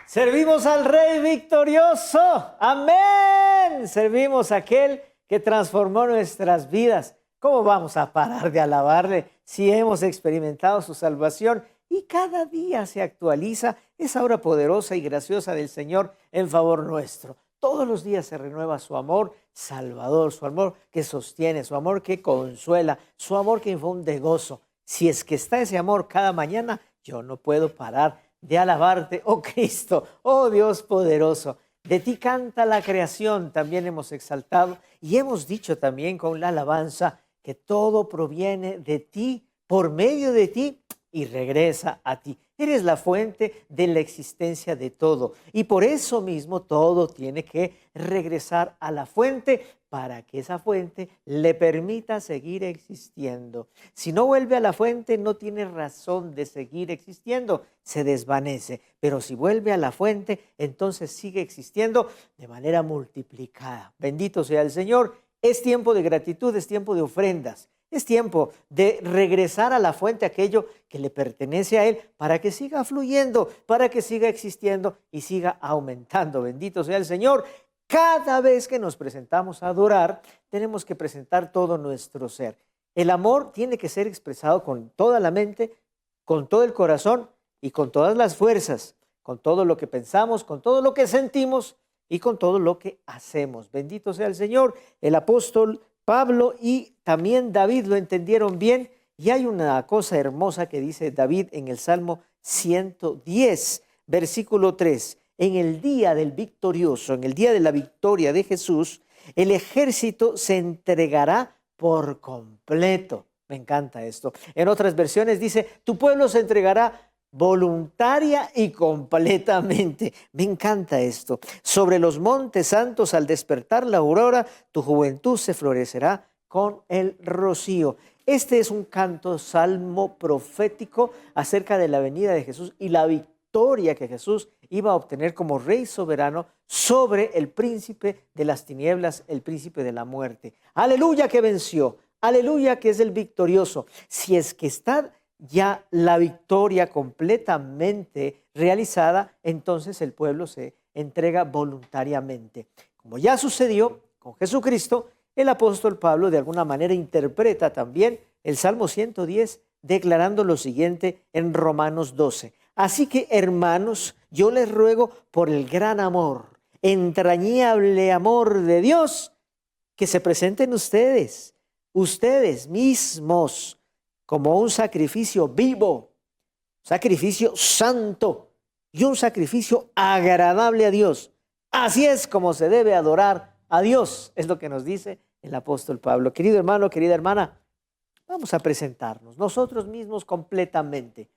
Servimos al Rey victorioso. ¡Amén! Servimos a aquel que transformó nuestras vidas. ¿Cómo vamos a parar de alabarle si hemos experimentado su salvación? Y cada día se actualiza esa obra poderosa y graciosa del Señor en favor nuestro. Todos los días se renueva su amor salvador, su amor que sostiene, su amor que consuela, su amor que infunde gozo. Si es que está ese amor cada mañana, yo no puedo parar de alabarte, oh Cristo, oh Dios poderoso. De ti canta la creación, también hemos exaltado y hemos dicho también con la alabanza que todo proviene de ti, por medio de ti y regresa a ti. Eres la fuente de la existencia de todo y por eso mismo todo tiene que regresar a la fuente para que esa fuente le permita seguir existiendo. Si no vuelve a la fuente, no tiene razón de seguir existiendo, se desvanece. Pero si vuelve a la fuente, entonces sigue existiendo de manera multiplicada. Bendito sea el Señor. Es tiempo de gratitud, es tiempo de ofrendas. Es tiempo de regresar a la fuente aquello que le pertenece a Él para que siga fluyendo, para que siga existiendo y siga aumentando. Bendito sea el Señor. Cada vez que nos presentamos a adorar, tenemos que presentar todo nuestro ser. El amor tiene que ser expresado con toda la mente, con todo el corazón y con todas las fuerzas, con todo lo que pensamos, con todo lo que sentimos y con todo lo que hacemos. Bendito sea el Señor. El apóstol Pablo y también David lo entendieron bien y hay una cosa hermosa que dice David en el Salmo 110, versículo 3. En el día del victorioso, en el día de la victoria de Jesús, el ejército se entregará por completo. Me encanta esto. En otras versiones dice, tu pueblo se entregará voluntaria y completamente. Me encanta esto. Sobre los montes santos, al despertar la aurora, tu juventud se florecerá con el rocío. Este es un canto, salmo profético acerca de la venida de Jesús y la victoria que Jesús iba a obtener como rey soberano sobre el príncipe de las tinieblas, el príncipe de la muerte. Aleluya que venció, aleluya que es el victorioso. Si es que está ya la victoria completamente realizada, entonces el pueblo se entrega voluntariamente. Como ya sucedió, con Jesucristo, el apóstol Pablo de alguna manera interpreta también el Salmo 110 declarando lo siguiente en Romanos 12. Así que, hermanos, yo les ruego por el gran amor, entrañable amor de Dios, que se presenten ustedes mismos, como un sacrificio vivo, sacrificio santo y un sacrificio agradable a Dios. Así es como se debe adorar a Dios, es lo que nos dice el apóstol Pablo. Querido hermano, querida hermana, vamos a presentarnos nosotros mismos completamente.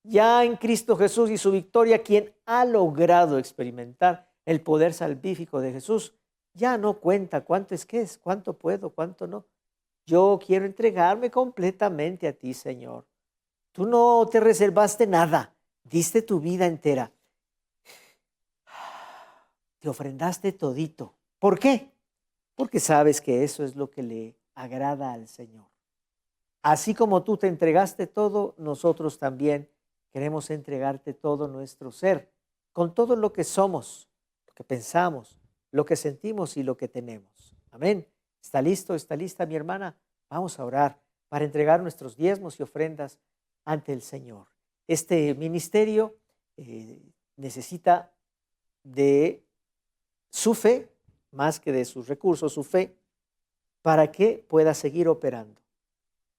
Ya en Cristo Jesús y su victoria, quien ha logrado experimentar el poder salvífico de Jesús, ya no cuenta cuánto es que es, cuánto puedo, cuánto no. Yo quiero entregarme completamente a ti, Señor. Tú no te reservaste nada, diste tu vida entera. Te ofrendaste todito. ¿Por qué? Porque sabes que eso es lo que le agrada al Señor. Así como tú te entregaste todo, nosotros también queremos entregarte todo nuestro ser, con todo lo que somos, lo que pensamos, lo que sentimos y lo que tenemos. Amén. ¿Está listo? ¿Está lista mi hermana? Vamos a orar para entregar nuestros diezmos y ofrendas ante el Señor. Este ministerio necesita de su fe, más que de sus recursos, su fe, para que pueda seguir operando.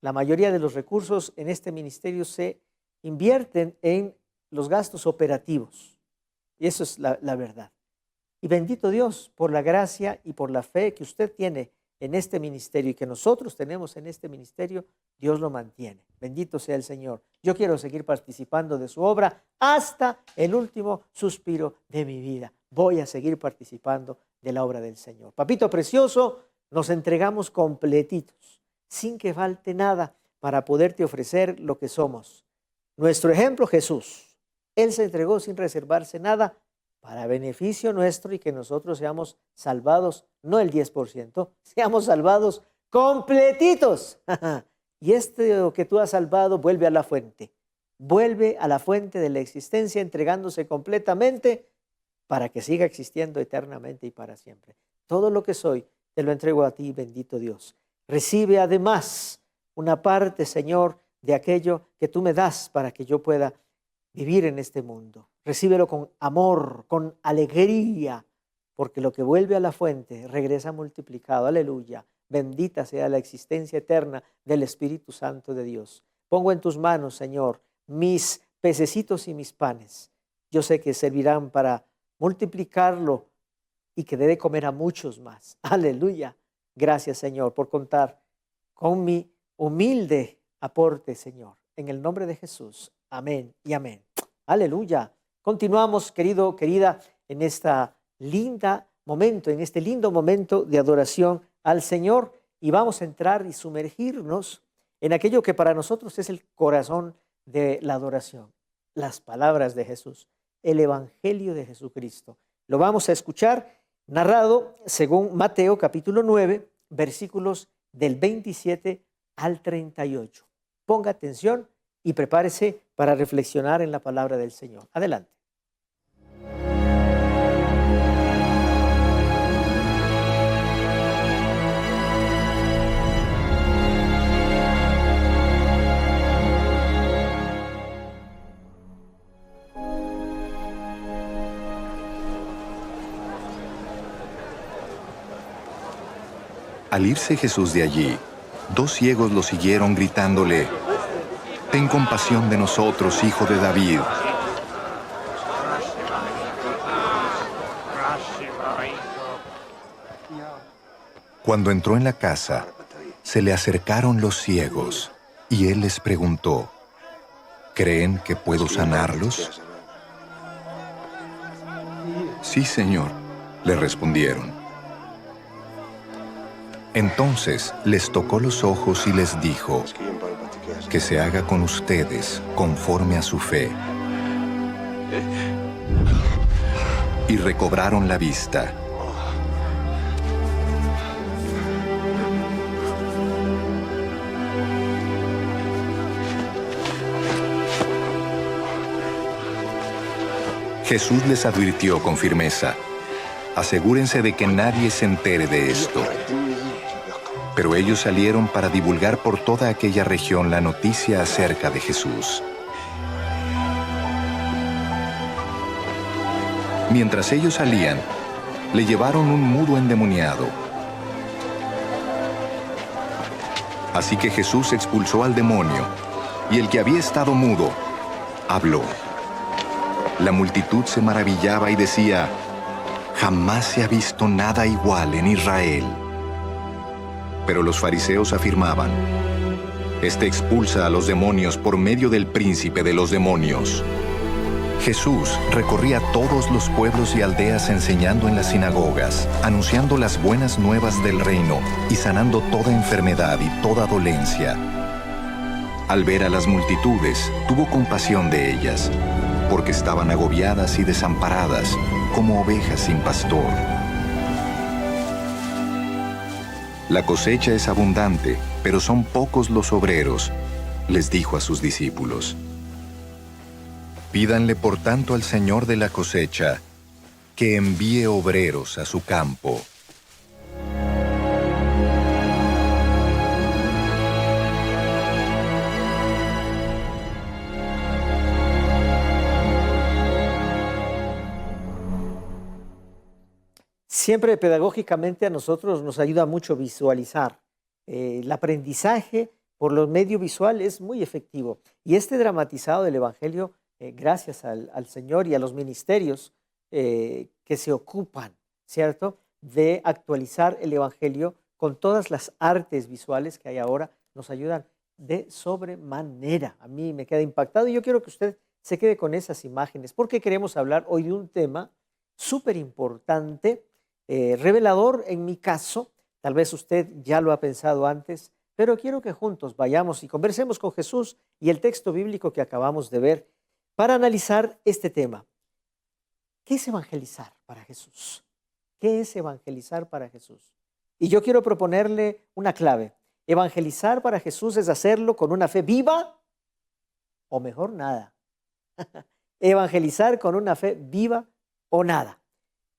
La mayoría de los recursos en este ministerio se invierten en los gastos operativos. Y eso es la verdad. Y bendito Dios por la gracia y por la fe que usted tiene en este ministerio y que nosotros tenemos en este ministerio, Dios lo mantiene. Bendito sea el Señor. Yo quiero seguir participando de su obra hasta el último suspiro de mi vida. Voy a seguir participando de la obra del Señor. Papito precioso, nos entregamos completitos, sin que falte nada, para poderte ofrecer lo que somos. Nuestro ejemplo, Jesús. Él se entregó sin reservarse nada para beneficio nuestro y que nosotros seamos salvados, no el 10%, seamos salvados completitos. Y que tú has salvado vuelve a la fuente de la existencia, entregándose completamente para que siga existiendo eternamente y para siempre. Todo lo que soy te lo entrego a ti, bendito Dios. Recibe además una parte, Señor, de aquello que tú me das para que yo pueda vivir en este mundo. Recíbelo con amor, con alegría, porque lo que vuelve a la fuente regresa multiplicado. Aleluya. Bendita sea la existencia eterna del Espíritu Santo de Dios. Pongo en tus manos, Señor, mis pececitos y mis panes. Yo sé que servirán para multiplicarlo y que dé de comer a muchos más. Aleluya. Gracias, Señor, por contar con mi humilde aporte, Señor. En el nombre de Jesús. Amén y amén. Aleluya. Continuamos, querido, querida, en este lindo momento de adoración al Señor, y vamos a entrar y sumergirnos en aquello que para nosotros es el corazón de la adoración, las palabras de Jesús, el Evangelio de Jesucristo. Lo vamos a escuchar narrado según Mateo capítulo 9, versículos del 27 al 38. Ponga atención y prepárese para reflexionar en la palabra del Señor. Adelante. Al irse Jesús de allí, 2 ciegos lo siguieron gritándole: «Ten compasión de nosotros, hijo de David». Cuando entró en la casa, se le acercaron los ciegos y él les preguntó: ¿creen que puedo sanarlos? «Sí, Señor», le respondieron. Entonces les tocó los ojos y les dijo: que se haga con ustedes conforme a su fe. Y recobraron la vista. Jesús les advirtió con firmeza: asegúrense de que nadie se entere de esto. Pero ellos salieron para divulgar por toda aquella región la noticia acerca de Jesús. Mientras ellos salían, le llevaron un mudo endemoniado. Así que Jesús expulsó al demonio, y el que había estado mudo, habló. La multitud se maravillaba y decía: jamás se ha visto nada igual en Israel. Pero los fariseos afirmaban: este expulsa a los demonios por medio del príncipe de los demonios. Jesús recorría todos los pueblos y aldeas enseñando en las sinagogas, anunciando las buenas nuevas del reino y sanando toda enfermedad y toda dolencia. Al ver a las multitudes, tuvo compasión de ellas, porque estaban agobiadas y desamparadas, como ovejas sin pastor. La cosecha es abundante, pero son pocos los obreros, les dijo a sus discípulos. Pídanle por tanto al Señor de la cosecha que envíe obreros a su campo. Siempre pedagógicamente a nosotros nos ayuda mucho visualizar. El aprendizaje por los medios visuales es muy efectivo. Y este dramatizado del Evangelio, gracias al Señor y a los ministerios que se ocupan, ¿cierto?, de actualizar el Evangelio con todas las artes visuales que hay ahora, nos ayudan de sobremanera. A mí me queda impactado y yo quiero que usted se quede con esas imágenes, porque queremos hablar hoy de un tema súper importante, revelador en mi caso. Tal vez usted ya lo ha pensado antes, pero quiero que juntos vayamos y conversemos con Jesús y el texto bíblico que acabamos de ver para analizar este tema. ¿Qué es evangelizar para Jesús? ¿Qué es evangelizar para Jesús? Y yo quiero proponerle una clave. Evangelizar para Jesús es hacerlo con una fe viva o mejor nada. Evangelizar con una fe viva o nada.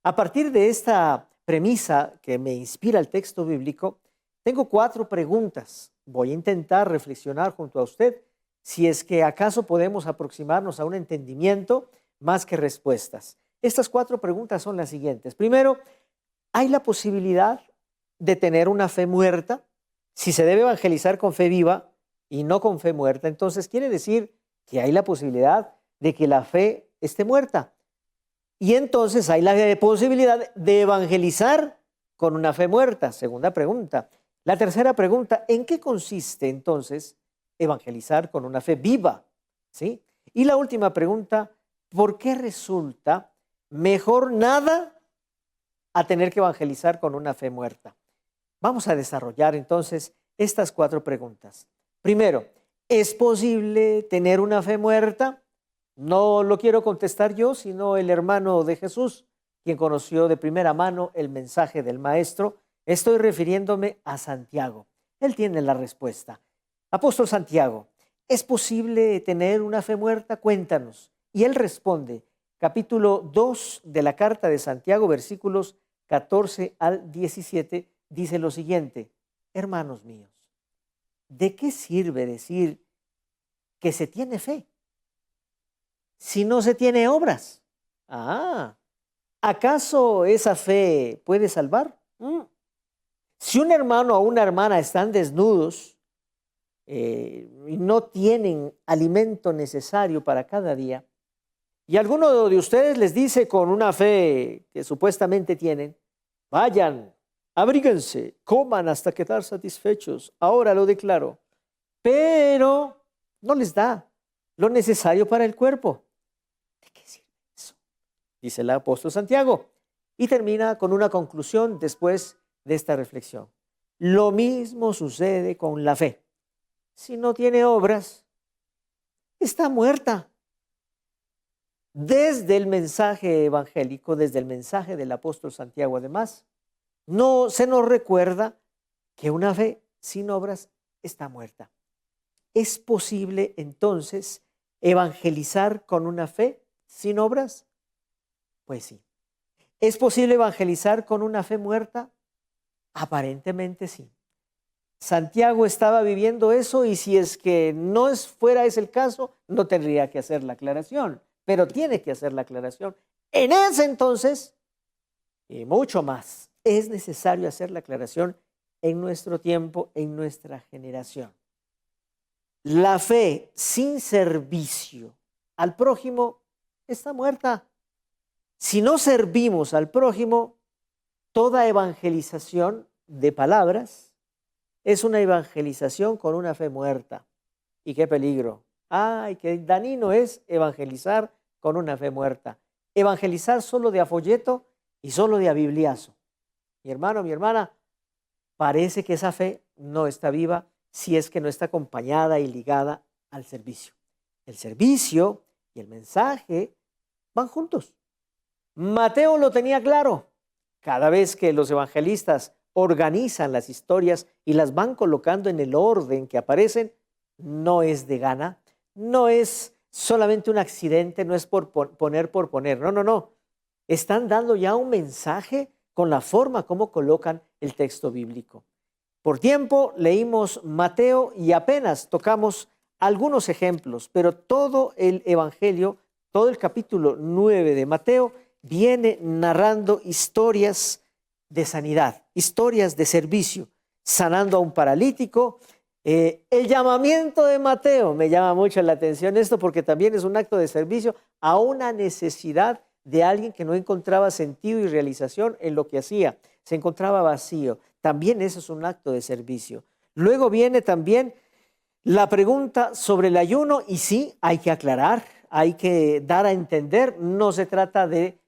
A partir de esta premisa que me inspira el texto bíblico, tengo 4 preguntas. Voy a intentar reflexionar junto a usted si es que acaso podemos aproximarnos a un entendimiento más que respuestas. Estas 4 preguntas son las siguientes. Primero, ¿hay la posibilidad de tener una fe muerta? Si se debe evangelizar con fe viva y no con fe muerta, entonces quiere decir que hay la posibilidad de que la fe esté muerta. Y entonces hay la posibilidad de evangelizar con una fe muerta. Segunda pregunta. La tercera pregunta, ¿en qué consiste entonces evangelizar con una fe viva? ¿Sí? Y la última pregunta, ¿por qué resulta mejor nada a tener que evangelizar con una fe muerta? Vamos a desarrollar entonces estas 4 preguntas. Primero, ¿es posible tener una fe muerta? No lo quiero contestar yo, sino el hermano de Jesús, quien conoció de primera mano el mensaje del Maestro. Estoy refiriéndome a Santiago. Él tiene la respuesta. Apóstol Santiago, ¿es posible tener una fe muerta? Cuéntanos. Y él responde, capítulo 2 de la carta de Santiago, versículos 14 al 17, dice lo siguiente: hermanos míos, ¿de qué sirve decir que se tiene fe si no se tiene obras? ¿Acaso esa fe puede salvar? Si un hermano o una hermana están desnudos y no tienen alimento necesario para cada día, y alguno de ustedes les dice con una fe que supuestamente tienen, vayan, abríguense, coman hasta quedar satisfechos, ahora lo declaro, pero no les da lo necesario para el cuerpo. ¿De qué sirve eso?, dice el apóstol Santiago. Y termina con una conclusión después de esta reflexión. Lo mismo sucede con la fe. Si no tiene obras, está muerta. Desde el mensaje evangélico, desde el mensaje del apóstol Santiago, además, no se nos recuerda que una fe sin obras está muerta. ¿Es posible entonces evangelizar con una fe sin obras? Pues sí. ¿Es posible evangelizar con una fe muerta? Aparentemente sí. Santiago estaba viviendo eso y si es que no fuera ese el caso, no tendría que hacer la aclaración, pero tiene que hacer la aclaración. En ese entonces, y mucho más, es necesario hacer la aclaración en nuestro tiempo, en nuestra generación. La fe sin servicio al prójimo está muerta. Si no servimos al prójimo, toda evangelización de palabras es una evangelización con una fe muerta. Y qué peligro. Ay, qué dañino es evangelizar con una fe muerta. Evangelizar solo de a folleto y solo de a bibliazo. Mi hermano, mi hermana, parece que esa fe no está viva si es que no está acompañada y ligada al servicio. El servicio y el mensaje van juntos. Mateo lo tenía claro. Cada vez que los evangelistas organizan las historias y las van colocando en el orden que aparecen, no es de gana, no es solamente un accidente, no es por poner por poner. No, no, no. Están dando ya un mensaje con la forma como colocan el texto bíblico. Por tiempo leímos Mateo y apenas tocamos algunos ejemplos, pero todo el Evangelio, todo el capítulo 9 de Mateo viene narrando historias de sanidad, historias de servicio, sanando a un paralítico. El llamamiento de Mateo, me llama mucho la atención esto porque también es un acto de servicio a una necesidad de alguien que no encontraba sentido y realización en lo que hacía, se encontraba vacío. También eso es un acto de servicio. Luego viene también la pregunta sobre el ayuno y sí, hay que aclarar, hay que dar a entender, no se trata de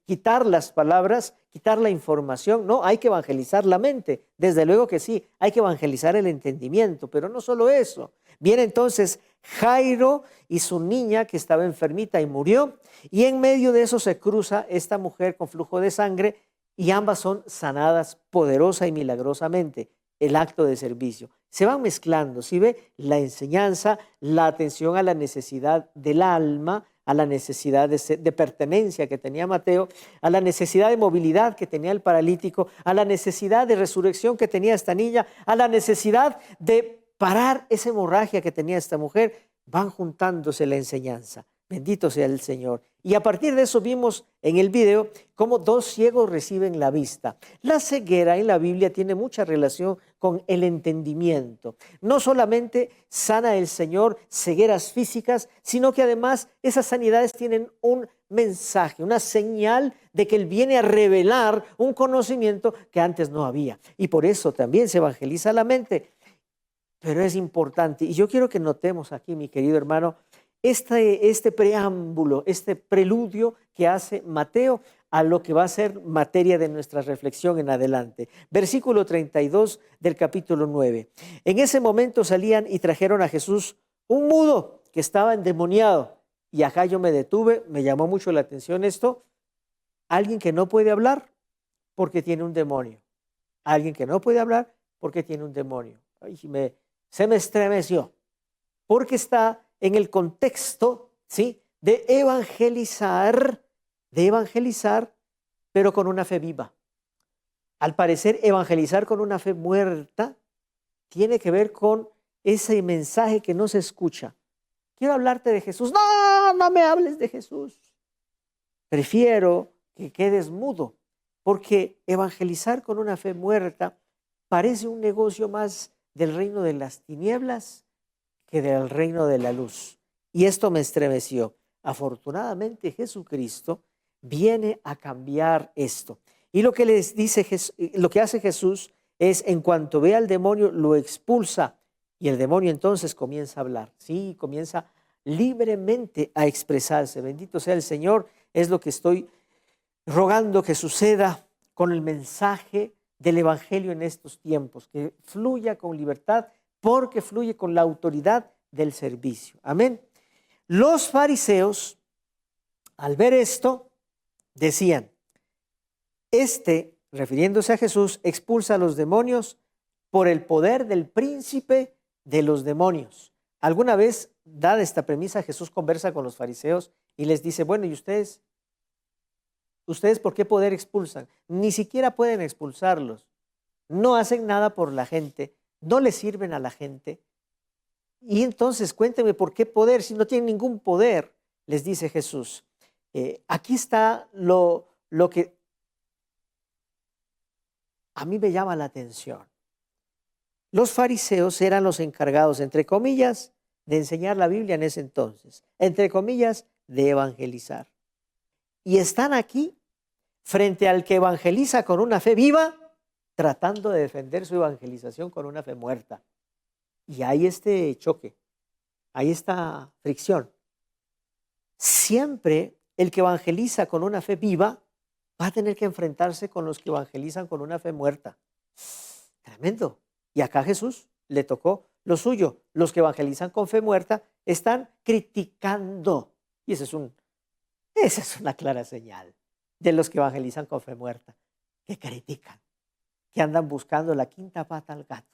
quitar las palabras, quitar la información, no, hay que evangelizar la mente, desde luego que sí, hay que evangelizar el entendimiento, pero no solo eso. Viene entonces Jairo y su niña que estaba enfermita y murió, y en medio de eso se cruza esta mujer con flujo de sangre y ambas son sanadas poderosa y milagrosamente, el acto de servicio. Se van mezclando, ¿sí ve? La enseñanza, la atención a la necesidad del alma, a la necesidad de pertenencia que tenía Mateo, a la necesidad de movilidad que tenía el paralítico, a la necesidad de resurrección que tenía esta niña, a la necesidad de parar esa hemorragia que tenía esta mujer, van juntándose la enseñanza. Bendito sea el Señor. Y a partir de eso vimos en el video cómo dos ciegos reciben la vista. La ceguera en la Biblia tiene mucha relación con el entendimiento. No solamente sana el Señor cegueras físicas, sino que además esas sanidades tienen un mensaje, una señal de que Él viene a revelar un conocimiento que antes no había. Y por eso también se evangeliza la mente. Pero es importante, y yo quiero que notemos aquí, mi querido hermano, este preámbulo, este preludio que hace Mateo a lo que va a ser materia de nuestra reflexión en adelante. Versículo 32 del capítulo 9. En ese momento salían y trajeron a Jesús un mudo que estaba endemoniado. Y acá yo me detuve, me llamó mucho la atención esto. Alguien que no puede hablar porque tiene un demonio. Alguien que no puede hablar porque tiene un demonio. Ay, se me estremeció porque está en el contexto, ¿sí?, de evangelizar, pero con una fe viva. Al parecer, evangelizar con una fe muerta tiene que ver con ese mensaje que no se escucha. Quiero hablarte de Jesús. No, no me hables de Jesús. Prefiero que quedes mudo, porque evangelizar con una fe muerta parece un negocio más del reino de las tinieblas que del reino de la luz. Y esto me estremeció. Afortunadamente Jesucristo viene a cambiar esto. Y lo que les dice, lo que hace Jesús es, en cuanto ve al demonio, lo expulsa. Y el demonio entonces comienza a hablar. Sí, comienza libremente a expresarse. Bendito sea el Señor. Es lo que estoy rogando que suceda con el mensaje del Evangelio en estos tiempos. Que fluya con libertad, porque fluye con la autoridad del servicio. Amén. Los fariseos, al ver esto, decían, refiriéndose a Jesús, expulsa a los demonios por el poder del príncipe de los demonios. Alguna vez, dada esta premisa, Jesús conversa con los fariseos y les dice, bueno, ¿y ustedes ¿Ustedes por qué poder expulsan? Ni siquiera pueden expulsarlos. No hacen nada por la gente, no le sirven a la gente. Y entonces cuéntenme por qué poder, si no tienen ningún poder, les dice Jesús. Aquí está lo que a mí me llama la atención. Los fariseos eran los encargados, entre comillas, de enseñar la Biblia en ese entonces, entre comillas, de evangelizar. Y están aquí frente al que evangeliza con una fe viva, tratando de defender su evangelización con una fe muerta. Y hay este choque, hay esta fricción. Siempre el que evangeliza con una fe viva va a tener que enfrentarse con los que evangelizan con una fe muerta. Tremendo. Y acá Jesús le tocó lo suyo. Los que evangelizan con fe muerta están criticando. Y esa es una clara señal de los que evangelizan con fe muerta, que critican, que andan buscando la quinta pata al gato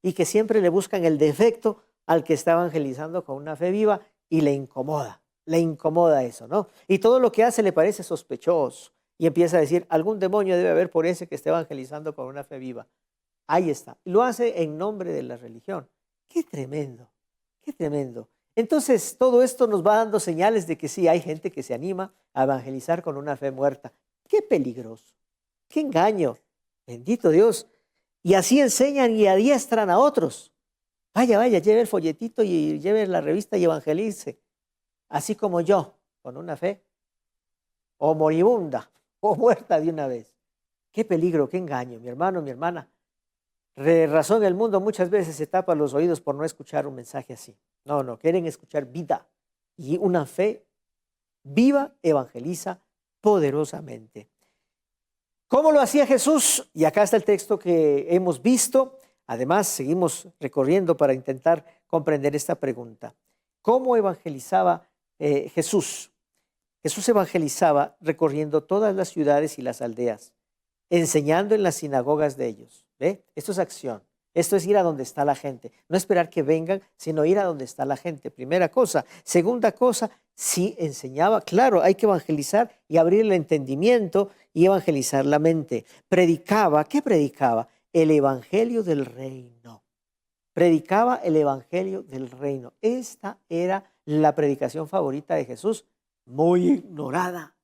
y que siempre le buscan el defecto al que está evangelizando con una fe viva y le incomoda eso, ¿no? Y todo lo que hace le parece sospechoso y empieza a decir, algún demonio debe haber por ese que está evangelizando con una fe viva. Ahí está. Y lo hace en nombre de la religión. ¡Qué tremendo! ¡Qué tremendo! Entonces, todo esto nos va dando señales de que sí, hay gente que se anima a evangelizar con una fe muerta. ¡Qué peligroso! ¡Qué engaño! Bendito Dios. Y así enseñan y adiestran a otros. Vaya, lleve el folletito y lleve la revista y evangelice. Así como yo, con una fe, o moribunda, o muerta de una vez. ¡Qué peligro, qué engaño! Mi hermano, mi hermana. De razón el mundo muchas veces se tapa los oídos por no escuchar un mensaje así. No, quieren escuchar vida. Y una fe viva evangeliza poderosamente. ¿Cómo lo hacía Jesús? Y acá está el texto que hemos visto. Además, seguimos recorriendo para intentar comprender esta pregunta. ¿Cómo evangelizaba Jesús? Jesús evangelizaba recorriendo todas las ciudades y las aldeas, enseñando en las sinagogas de ellos. ¿Ve? Esto es acción. Esto es ir a donde está la gente. No esperar que vengan, sino ir a donde está la gente. Primera cosa. Segunda cosa, sí enseñaba. Claro, hay que evangelizar y abrir el entendimiento y evangelizar la mente. Predicaba. ¿Qué predicaba? El evangelio del reino. Predicaba el evangelio del reino. Esta era la predicación favorita de Jesús, muy ignorada.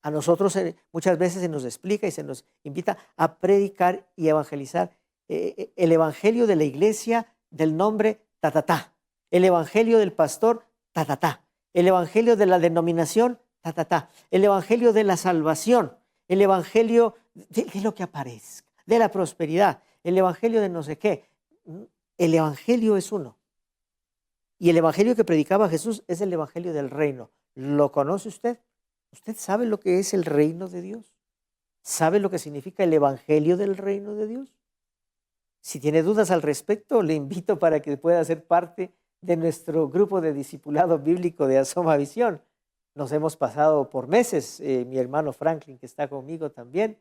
A nosotros muchas veces se nos explica y se nos invita a predicar y evangelizar el evangelio de la iglesia del nombre ta. El evangelio del pastor ta. El evangelio de la denominación ta. El evangelio de la salvación. El evangelio de lo que aparezca, de la prosperidad. El evangelio de no sé qué. El evangelio es uno. Y el evangelio que predicaba Jesús es el evangelio del reino. ¿Lo conoce usted? ¿Usted sabe lo que es el reino de Dios? ¿Sabe lo que significa el evangelio del reino de Dios? Si tiene dudas al respecto, le invito para que pueda ser parte de nuestro grupo de discipulado bíblico de Asoma Visión. Nos hemos pasado por meses, mi hermano Franklin, que está conmigo también,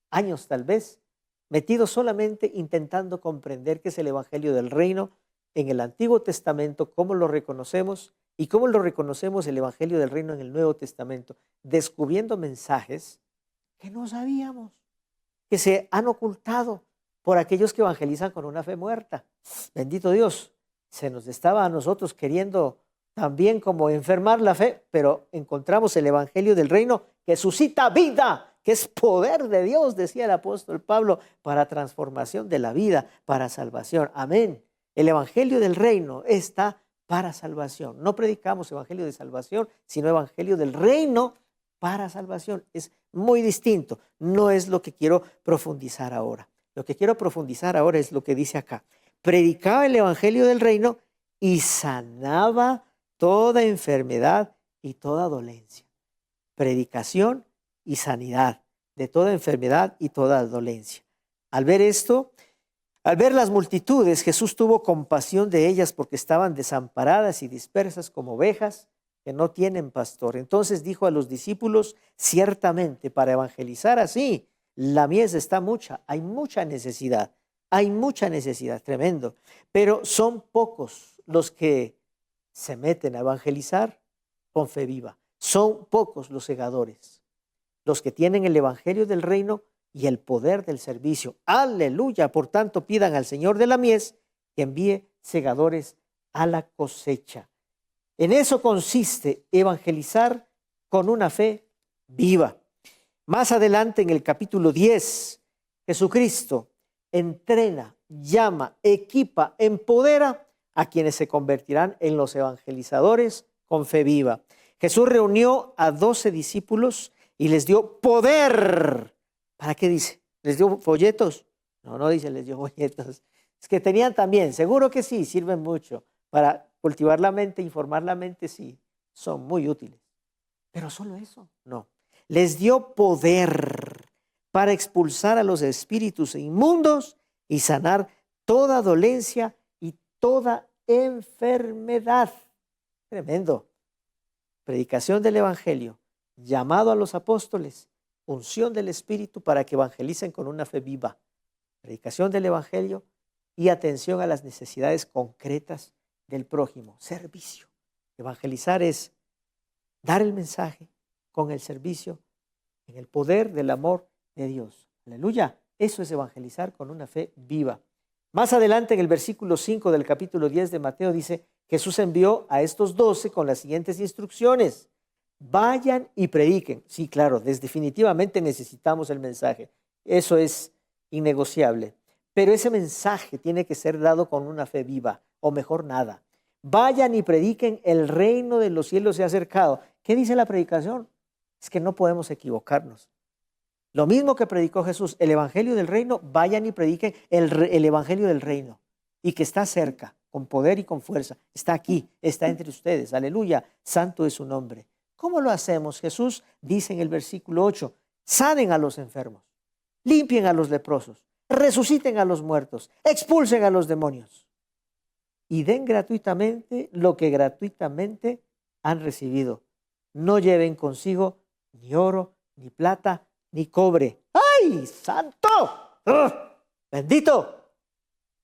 años tal vez, metidos solamente intentando comprender qué es el evangelio del reino en el Antiguo Testamento, cómo lo reconocemos y cómo lo reconocemos el evangelio del reino en el Nuevo Testamento, descubriendo mensajes que no sabíamos, que se han ocultado por aquellos que evangelizan con una fe muerta. Bendito Dios, se nos estaba a nosotros queriendo también como enfermar la fe, pero encontramos el evangelio del reino que suscita vida, que es poder de Dios, decía el apóstol Pablo, para transformación de la vida, para salvación. Amén. El evangelio del reino está para salvación. No predicamos evangelio de salvación, sino evangelio del reino para salvación. Es muy distinto. No es lo que quiero profundizar ahora. Lo que quiero profundizar ahora es lo que dice acá. Predicaba el evangelio del reino y sanaba toda enfermedad y toda dolencia. Predicación y sanidad de toda enfermedad y toda dolencia. Al ver esto, al ver las multitudes, Jesús tuvo compasión de ellas porque estaban desamparadas y dispersas como ovejas que no tienen pastor. Entonces dijo a los discípulos, ciertamente para evangelizar así, la mies está mucha, hay mucha necesidad, tremendo, pero son pocos los que se meten a evangelizar con fe viva, son pocos los segadores. los que tienen el evangelio del reino y el poder del servicio. Aleluya. Por tanto, pidan al Señor de la mies que envíe segadores a la cosecha. En eso consiste evangelizar con una fe viva. Más adelante en el capítulo 10, Jesucristo entrena, llama, equipa, empodera a quienes se convertirán en los evangelizadores con fe viva. Jesús reunió a 12 discípulos y les dio poder. ¿Para qué dice? ¿Les dio folletos? No dice les dio folletos. Es que tenían también, seguro que sí, sirven mucho para cultivar la mente, informar la mente, sí, son muy útiles. Pero solo eso, no. Les dio poder para expulsar a los espíritus inmundos y sanar toda dolencia y toda enfermedad. Tremendo. Predicación del evangelio, llamado a los apóstoles, unción del Espíritu para que evangelicen con una fe viva. Predicación del evangelio y atención a las necesidades concretas del prójimo. Servicio. Evangelizar es dar el mensaje con el servicio en el poder del amor de Dios. Aleluya. Eso es evangelizar con una fe viva. Más adelante en el versículo 5 del capítulo 10 de Mateo dice, Jesús envió a estos 12 con las siguientes instrucciones. Vayan y prediquen. Sí, claro, definitivamente necesitamos el mensaje. Eso es innegociable. Pero ese mensaje tiene que ser dado con una fe viva, o mejor nada. Vayan y prediquen, el reino de los cielos se ha acercado. ¿Qué dice la predicación? Es que no podemos equivocarnos. Lo mismo que predicó Jesús, el evangelio del reino, vayan y prediquen el evangelio del reino. Y que está cerca, con poder y con fuerza. Está aquí, está entre ustedes. Aleluya, santo es su nombre. ¿Cómo lo hacemos? Jesús dice en el versículo 8, sanen a los enfermos, limpien a los leprosos, resuciten a los muertos, expulsen a los demonios y den gratuitamente lo que gratuitamente han recibido. No lleven consigo ni oro, ni plata, ni cobre. ¡Ay, santo! ¡Ugh! ¡Bendito!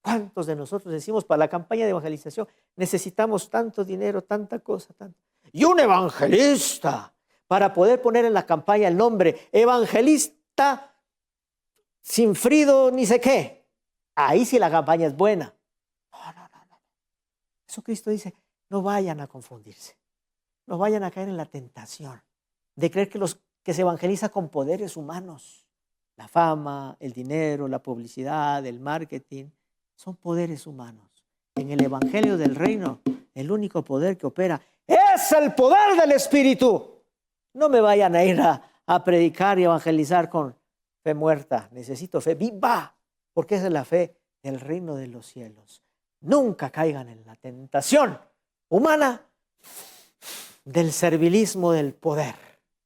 ¿Cuántos de nosotros decimos para la campaña de evangelización necesitamos tanto dinero, tanta cosa, tanto? Y un evangelista para poder poner en la campaña el nombre evangelista Sinfrido ni sé qué. Ahí sí la campaña es buena. No. Jesucristo dice, no vayan a confundirse. No vayan a caer en la tentación de creer que se evangeliza con poderes humanos. La fama, el dinero, la publicidad, el marketing, son poderes humanos. En el evangelio del reino, el único poder que opera es el poder del Espíritu. No me vayan a ir a predicar y evangelizar con fe muerta. Necesito fe viva, porque esa es la fe del reino de los cielos. Nunca caigan en la tentación humana del servilismo del poder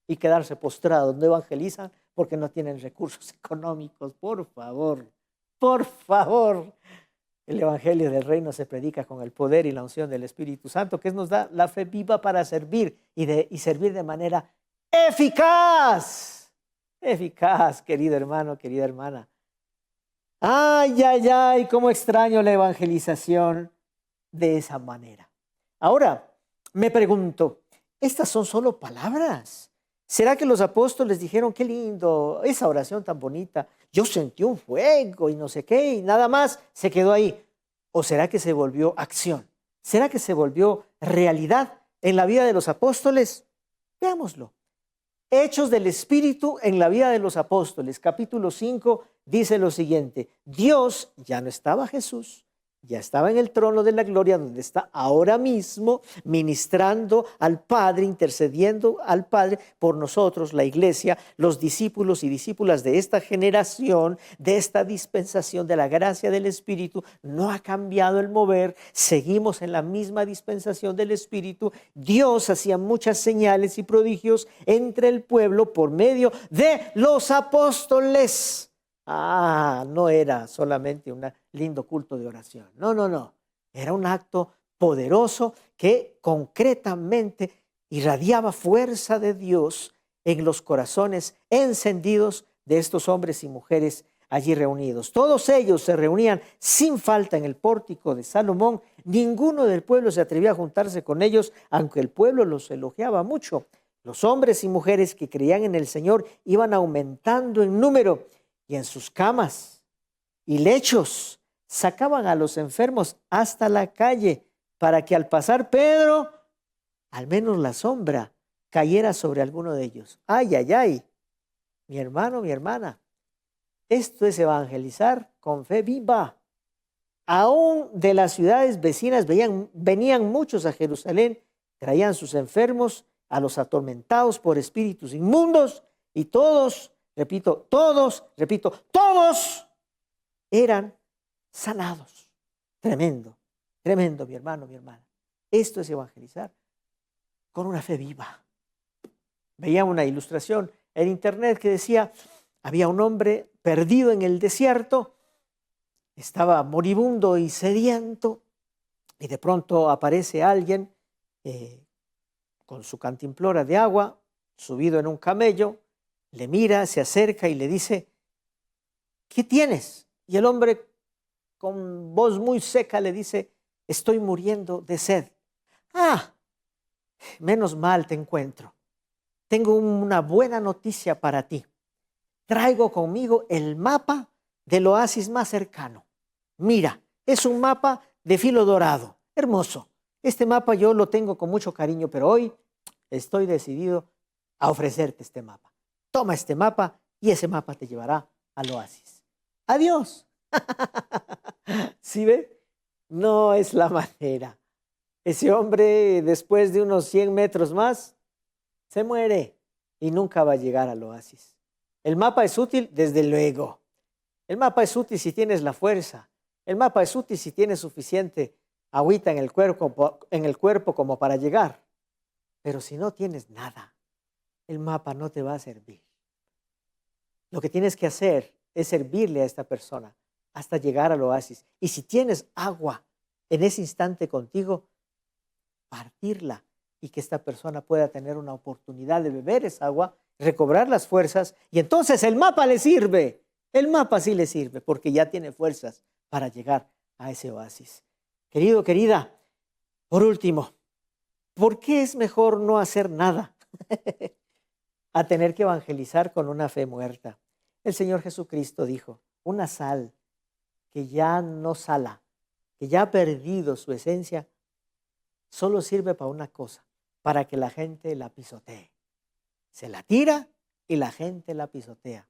y quedarse postrados. No evangelizan porque no tienen recursos económicos. Por favor, por favor. El evangelio del reino se predica con el poder y la unción del Espíritu Santo, que nos da la fe viva para servir y servir de manera eficaz. Eficaz, querido hermano, querida hermana. Ay, cómo extraño la evangelización de esa manera. Ahora, me pregunto, ¿estas son solo palabras? ¿Será que los apóstoles dijeron, qué lindo, esa oración tan bonita, yo sentí un fuego y no sé qué, y nada más se quedó ahí? ¿O será que se volvió acción? ¿Será que se volvió realidad en la vida de los apóstoles? Veámoslo. Hechos del Espíritu en la vida de los apóstoles, capítulo 5, dice lo siguiente. Dios, ya no estaba Jesús, ya estaba en el trono de la gloria donde está ahora mismo, ministrando al Padre, intercediendo al Padre por nosotros, la iglesia, los discípulos y discípulas de esta generación, de esta dispensación de la gracia del Espíritu. No ha cambiado el mover, seguimos en la misma dispensación del Espíritu. Dios hacía muchas señales y prodigios entre el pueblo por medio de los apóstoles. No era solamente un lindo culto de oración. No. Era un acto poderoso que concretamente irradiaba fuerza de Dios en los corazones encendidos de estos hombres y mujeres allí reunidos. Todos ellos se reunían sin falta en el pórtico de Salomón. Ninguno del pueblo se atrevía a juntarse con ellos, aunque el pueblo los elogiaba mucho. Los hombres y mujeres que creían en el Señor iban aumentando en número y en sus camas y lechos sacaban a los enfermos hasta la calle para que al pasar Pedro, al menos la sombra cayera sobre alguno de ellos. Ay, ay, ay, mi hermano, mi hermana, esto es evangelizar con fe viva. Aún de las ciudades vecinas venían muchos a Jerusalén, traían sus enfermos, a los atormentados por espíritus inmundos, y todos eran sanados. Tremendo, tremendo, mi hermano, mi hermana. Esto es evangelizar con una fe viva. Veía una ilustración en internet que decía, había un hombre perdido en el desierto, estaba moribundo y sediento, y de pronto aparece alguien con su cantimplora de agua, subido en un camello, le mira, se acerca y le dice, ¿qué tienes? Y el hombre con voz muy seca le dice, estoy muriendo de sed. Ah, menos mal te encuentro. Tengo una buena noticia para ti. Traigo conmigo el mapa del oasis más cercano. Mira, es un mapa de filo dorado, hermoso. Este mapa yo lo tengo con mucho cariño, pero hoy estoy decidido a ofrecerte este mapa. Toma este mapa y ese mapa te llevará al oasis. Adiós. ¿Sí ve? No es la manera. Ese hombre, después de unos 100 metros más, se muere y nunca va a llegar al oasis. El mapa es útil, desde luego. El mapa es útil si tienes la fuerza. El mapa es útil si tienes suficiente agüita en el cuerpo como para llegar. Pero si no tienes nada, el mapa no te va a servir. Lo que tienes que hacer es servirle a esta persona hasta llegar al oasis. Y si tienes agua en ese instante contigo, partirla y que esta persona pueda tener una oportunidad de beber esa agua, recobrar las fuerzas, y entonces el mapa le sirve. El mapa sí le sirve porque ya tiene fuerzas para llegar a ese oasis. Querido, querida, por último, ¿por qué es mejor no hacer nada a tener que evangelizar con una fe muerta? El Señor Jesucristo dijo, una sal que ya no sala, que ya ha perdido su esencia, solo sirve para una cosa, para que la gente la pisotee. Se la tira y la gente la pisotea.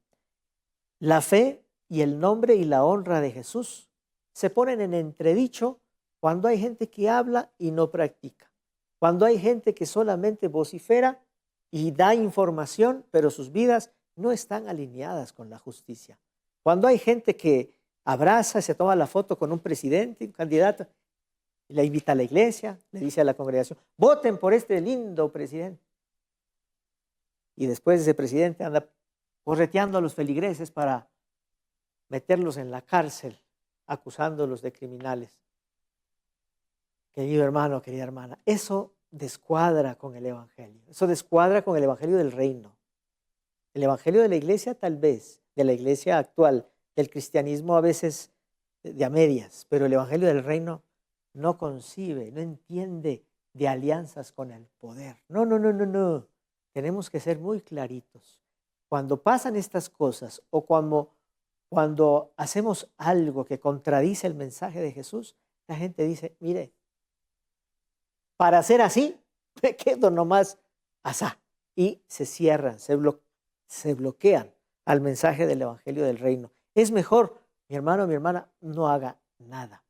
La fe y el nombre y la honra de Jesús se ponen en entredicho cuando hay gente que habla y no practica. Cuando hay gente que solamente vocifera y da información, pero sus vidas no están alineadas con la justicia. Cuando hay gente que abraza, se toma la foto con un presidente, un candidato, y le invita a la iglesia, le dice a la congregación, voten por este lindo presidente. Y después ese presidente anda correteando a los feligreses para meterlos en la cárcel, acusándolos de criminales. Querido hermano, querida hermana, eso descuadra con el evangelio. Eso descuadra con el evangelio del reino. El evangelio de la iglesia tal vez, de la iglesia actual, del cristianismo a veces de a medias, pero el evangelio del reino no concibe, no entiende de alianzas con el poder. No, no, no, no, no. Tenemos que ser muy claritos. Cuando pasan estas cosas o cuando hacemos algo que contradice el mensaje de Jesús, la gente dice, mire, para ser así, me quedo nomás asá. Y se cierran, se bloquean al mensaje del evangelio del reino. Es mejor, mi hermano, mi hermana, no haga nada.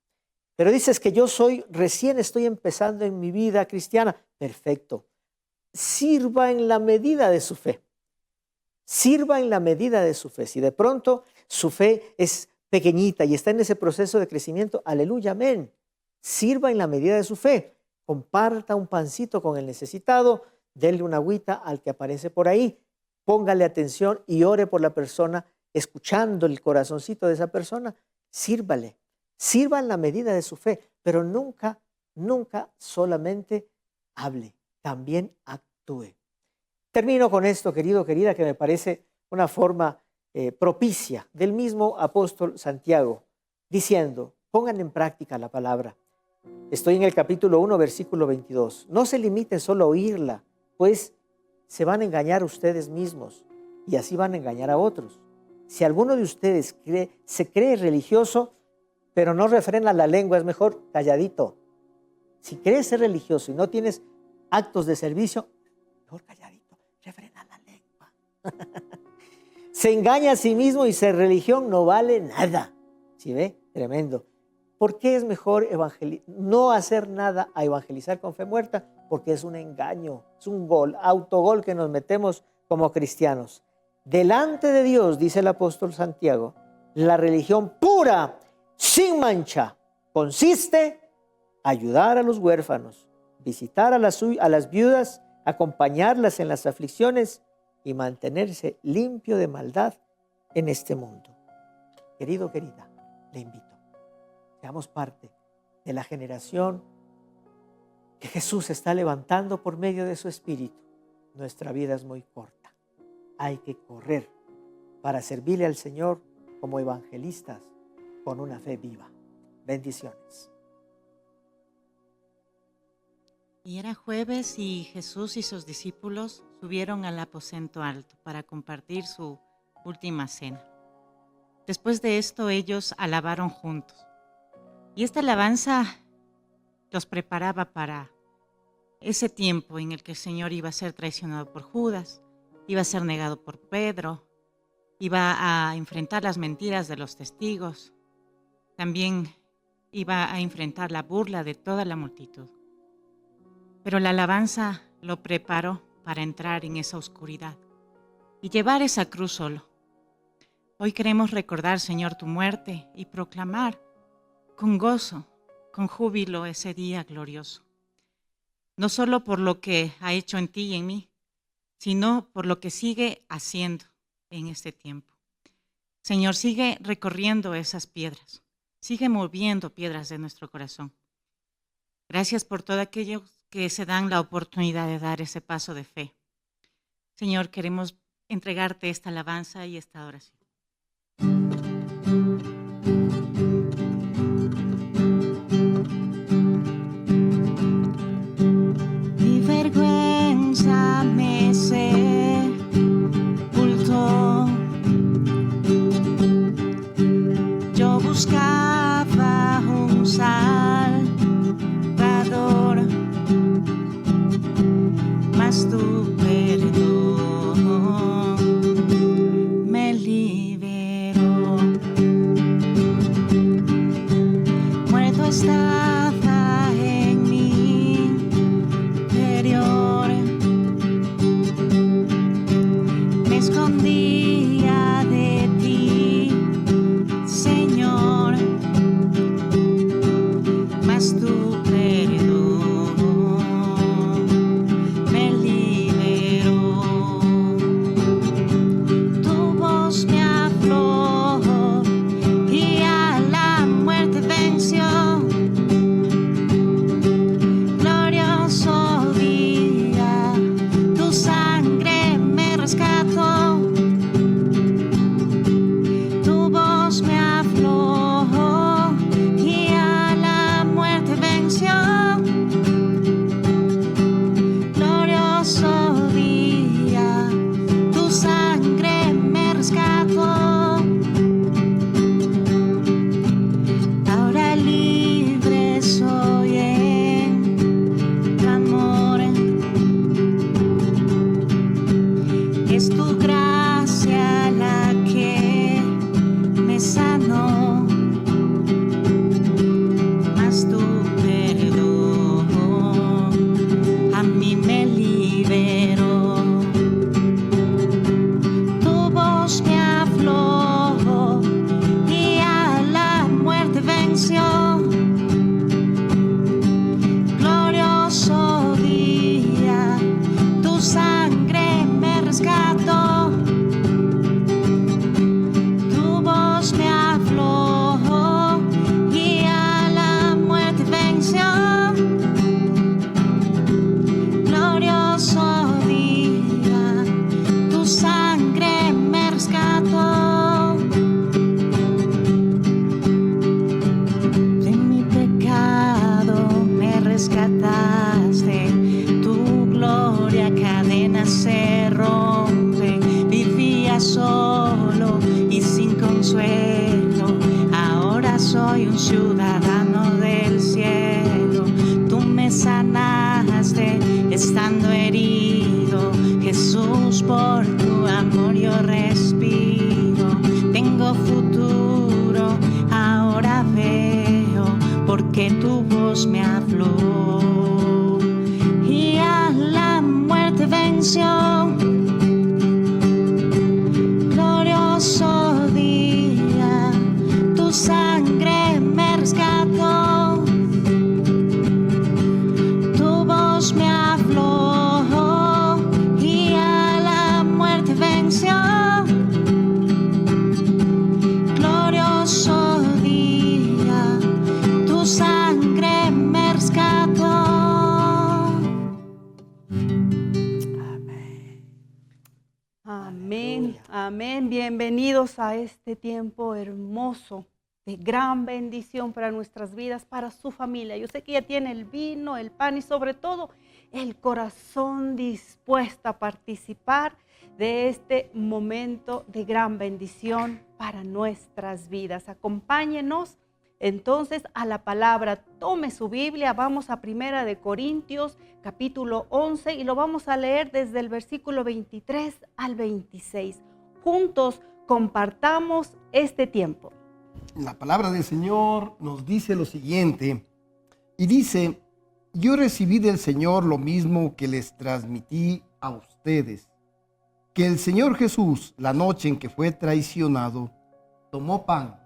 Pero dices que yo recién estoy empezando en mi vida cristiana. Perfecto. Sirva en la medida de su fe. Sirva en la medida de su fe. Si de pronto su fe es pequeñita y está en ese proceso de crecimiento, aleluya, amén. Sirva en la medida de su fe. Comparta un pancito con el necesitado, denle una agüita al que aparece por ahí, póngale atención y ore por la persona, escuchando el corazoncito de esa persona, sírvale. Sirva en la medida de su fe, pero nunca, nunca solamente hable, también actúe. Termino con esto, querido, querida, que me parece una forma propicia del mismo apóstol Santiago, diciendo, pongan en práctica la palabra. Estoy en el capítulo 1, versículo 22. No se limiten solo a oírla, pues se van a engañar ustedes mismos y así van a engañar a otros. Si alguno de ustedes se cree religioso, pero no refrena la lengua, es mejor calladito. Si crees ser religioso y no tienes actos de servicio, mejor calladito, refrena la lengua. Se engaña a sí mismo y ser religión no vale nada. ¿Sí ve? Tremendo. ¿Por qué es mejor no hacer nada a evangelizar con fe muerta? Porque es un engaño, es un autogol que nos metemos como cristianos. Delante de Dios, dice el apóstol Santiago, la religión pura, sin mancha, consiste en ayudar a los huérfanos, visitar a las viudas, acompañarlas en las aflicciones y mantenerse limpio de maldad en este mundo. Querido, querida, le invito. Seamos parte de la generación que Jesús está levantando por medio de su Espíritu. Nuestra vida es muy corta. Hay que correr para servirle al Señor como evangelistas con una fe viva. Bendiciones. Y era jueves y Jesús y sus discípulos subieron al aposento alto para compartir su última cena. Después de esto ellos alabaron juntos. Y esta alabanza los preparaba para ese tiempo en el que el Señor iba a ser traicionado por Judas, iba a ser negado por Pedro, iba a enfrentar las mentiras de los testigos, también iba a enfrentar la burla de toda la multitud. Pero la alabanza lo preparó para entrar en esa oscuridad y llevar esa cruz solo. Hoy queremos recordar, Señor, tu muerte y proclamar con gozo, con júbilo ese día glorioso. No solo por lo que ha hecho en ti y en mí, sino por lo que sigue haciendo en este tiempo. Señor, sigue recorriendo esas piedras, sigue moviendo piedras de nuestro corazón. Gracias por todo aquello que se dan la oportunidad de dar ese paso de fe. Señor, queremos entregarte esta alabanza y esta oración. Mi vergüenza me sepultó. Yo buscaba un Salvador, mas tu perdón me liberó. Muerto estaba en mi interior, me escondía de ti, Señor, mas tu perdón me liberó. Tu voz me habló y a la muerte venció. Glorioso día, tu sangre me rescató. Tu voz me habló y a la muerte venció. Glorioso día, tu sangre me rescató. Ahora libre soy en tu amor. Es tu gracia la que me sanó, mas tu perdón a mí me liberó. Tu voz me habló y a la muerte venció. Glorioso día, tu sangre me rescató. Tu voz me habló y a la muerte venció. Glorioso día, tu sangre me rescató. De mi pecado me rescataste, tu gloria cadena se estando herido, Jesús, por tu amor yo respiro. Tengo futuro, ahora veo, porque tu voz me habló. Y a la muerte venció. Glorioso día, tu sangre me rescató. Tu voz me habló y a la muerte venció. Glorioso día, tu sangre me rescató. Amén, amén. Bienvenidos a este tiempo hermoso de gran bendición para nuestras vidas, para su familia. Yo sé que ya tiene el vino, el pan y sobre todo el corazón dispuesto a participar de este momento de gran bendición para nuestras vidas. Acompáñenos entonces a la palabra. Tome su Biblia, vamos a 1 de Corintios capítulo 11 y lo vamos a leer desde el versículo 23 al 26. Juntos compartamos este tiempo. La palabra del Señor nos dice lo siguiente, y dice: yo recibí del Señor lo mismo que les transmití a ustedes, que el Señor Jesús, la noche en que fue traicionado, tomó pan,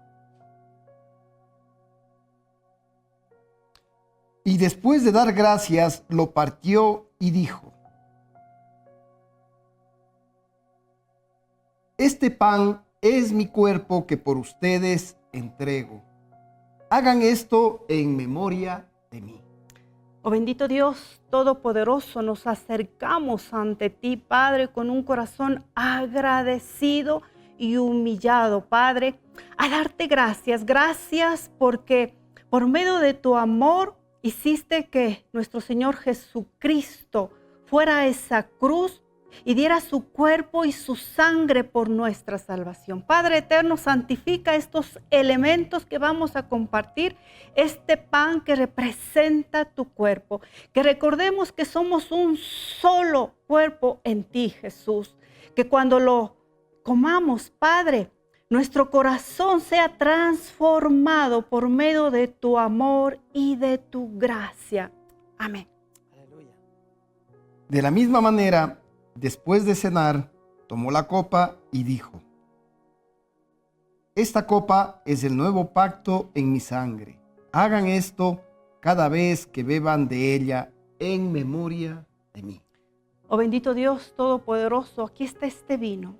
y después de dar gracias, lo partió y dijo: este pan es mi cuerpo que por ustedes entrego. Hagan esto en memoria de mí. Oh bendito Dios Todopoderoso, nos acercamos ante ti, Padre, con un corazón agradecido y humillado, Padre, a darte gracias. Gracias porque por medio de tu amor hiciste que nuestro Señor Jesucristo fuera a esa cruz y diera su cuerpo y su sangre por nuestra salvación. Padre eterno, santifica estos elementos que vamos a compartir, este pan que representa tu cuerpo, que recordemos que somos un solo cuerpo en ti, Jesús, que cuando lo comamos, Padre, nuestro corazón sea transformado por medio de tu amor y de tu gracia. Amén. Aleluya. De la misma manera, después de cenar, tomó la copa y dijo: esta copa es el nuevo pacto en mi sangre. Hagan esto cada vez que beban de ella en memoria de mí. Oh bendito Dios Todopoderoso, aquí está este vino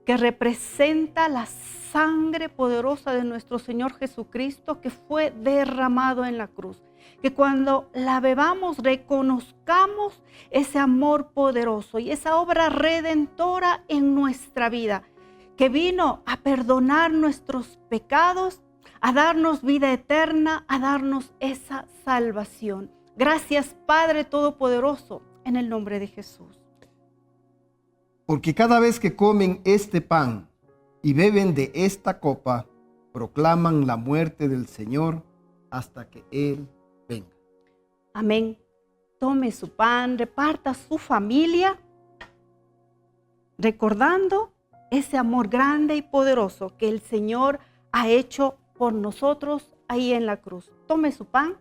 que representa la sangre poderosa de nuestro Señor Jesucristo que fue derramado en la cruz. Que cuando la bebamos reconozcamos ese amor poderoso y esa obra redentora en nuestra vida, que vino a perdonar nuestros pecados, a darnos vida eterna, a darnos esa salvación. Gracias, Padre Todopoderoso, en el nombre de Jesús. Porque cada vez que comen este pan y beben de esta copa, proclaman la muerte del Señor hasta que Él venga. Amén. Tome su pan, reparta a su familia, recordando ese amor grande y poderoso que el Señor ha hecho por nosotros ahí en la cruz. Tome su pan,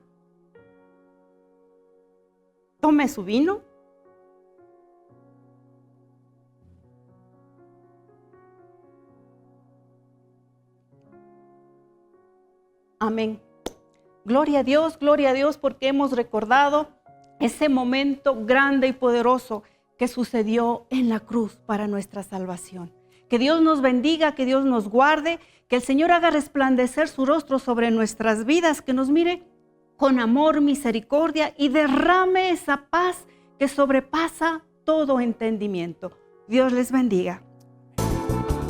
tome su vino. Amén. Gloria a Dios porque hemos recordado ese momento grande y poderoso que sucedió en la cruz para nuestra salvación. Que Dios nos bendiga, que Dios nos guarde, que el Señor haga resplandecer su rostro sobre nuestras vidas, que nos mire con amor, misericordia y derrame esa paz que sobrepasa todo entendimiento. Dios les bendiga.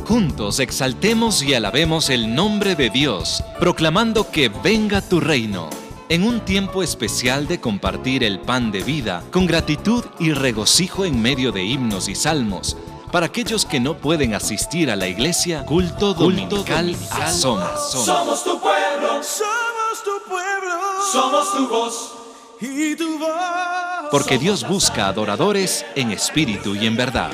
Juntos exaltemos y alabemos el nombre de Dios, proclamando que venga tu reino. En un tiempo especial de compartir el pan de vida, con gratitud y regocijo en medio de himnos y salmos, para aquellos que no pueden asistir a la iglesia, culto dominical asoma. Somos tu pueblo, somos tu pueblo, somos tu voz y tu voz. Porque Dios busca adoradores en espíritu y en verdad.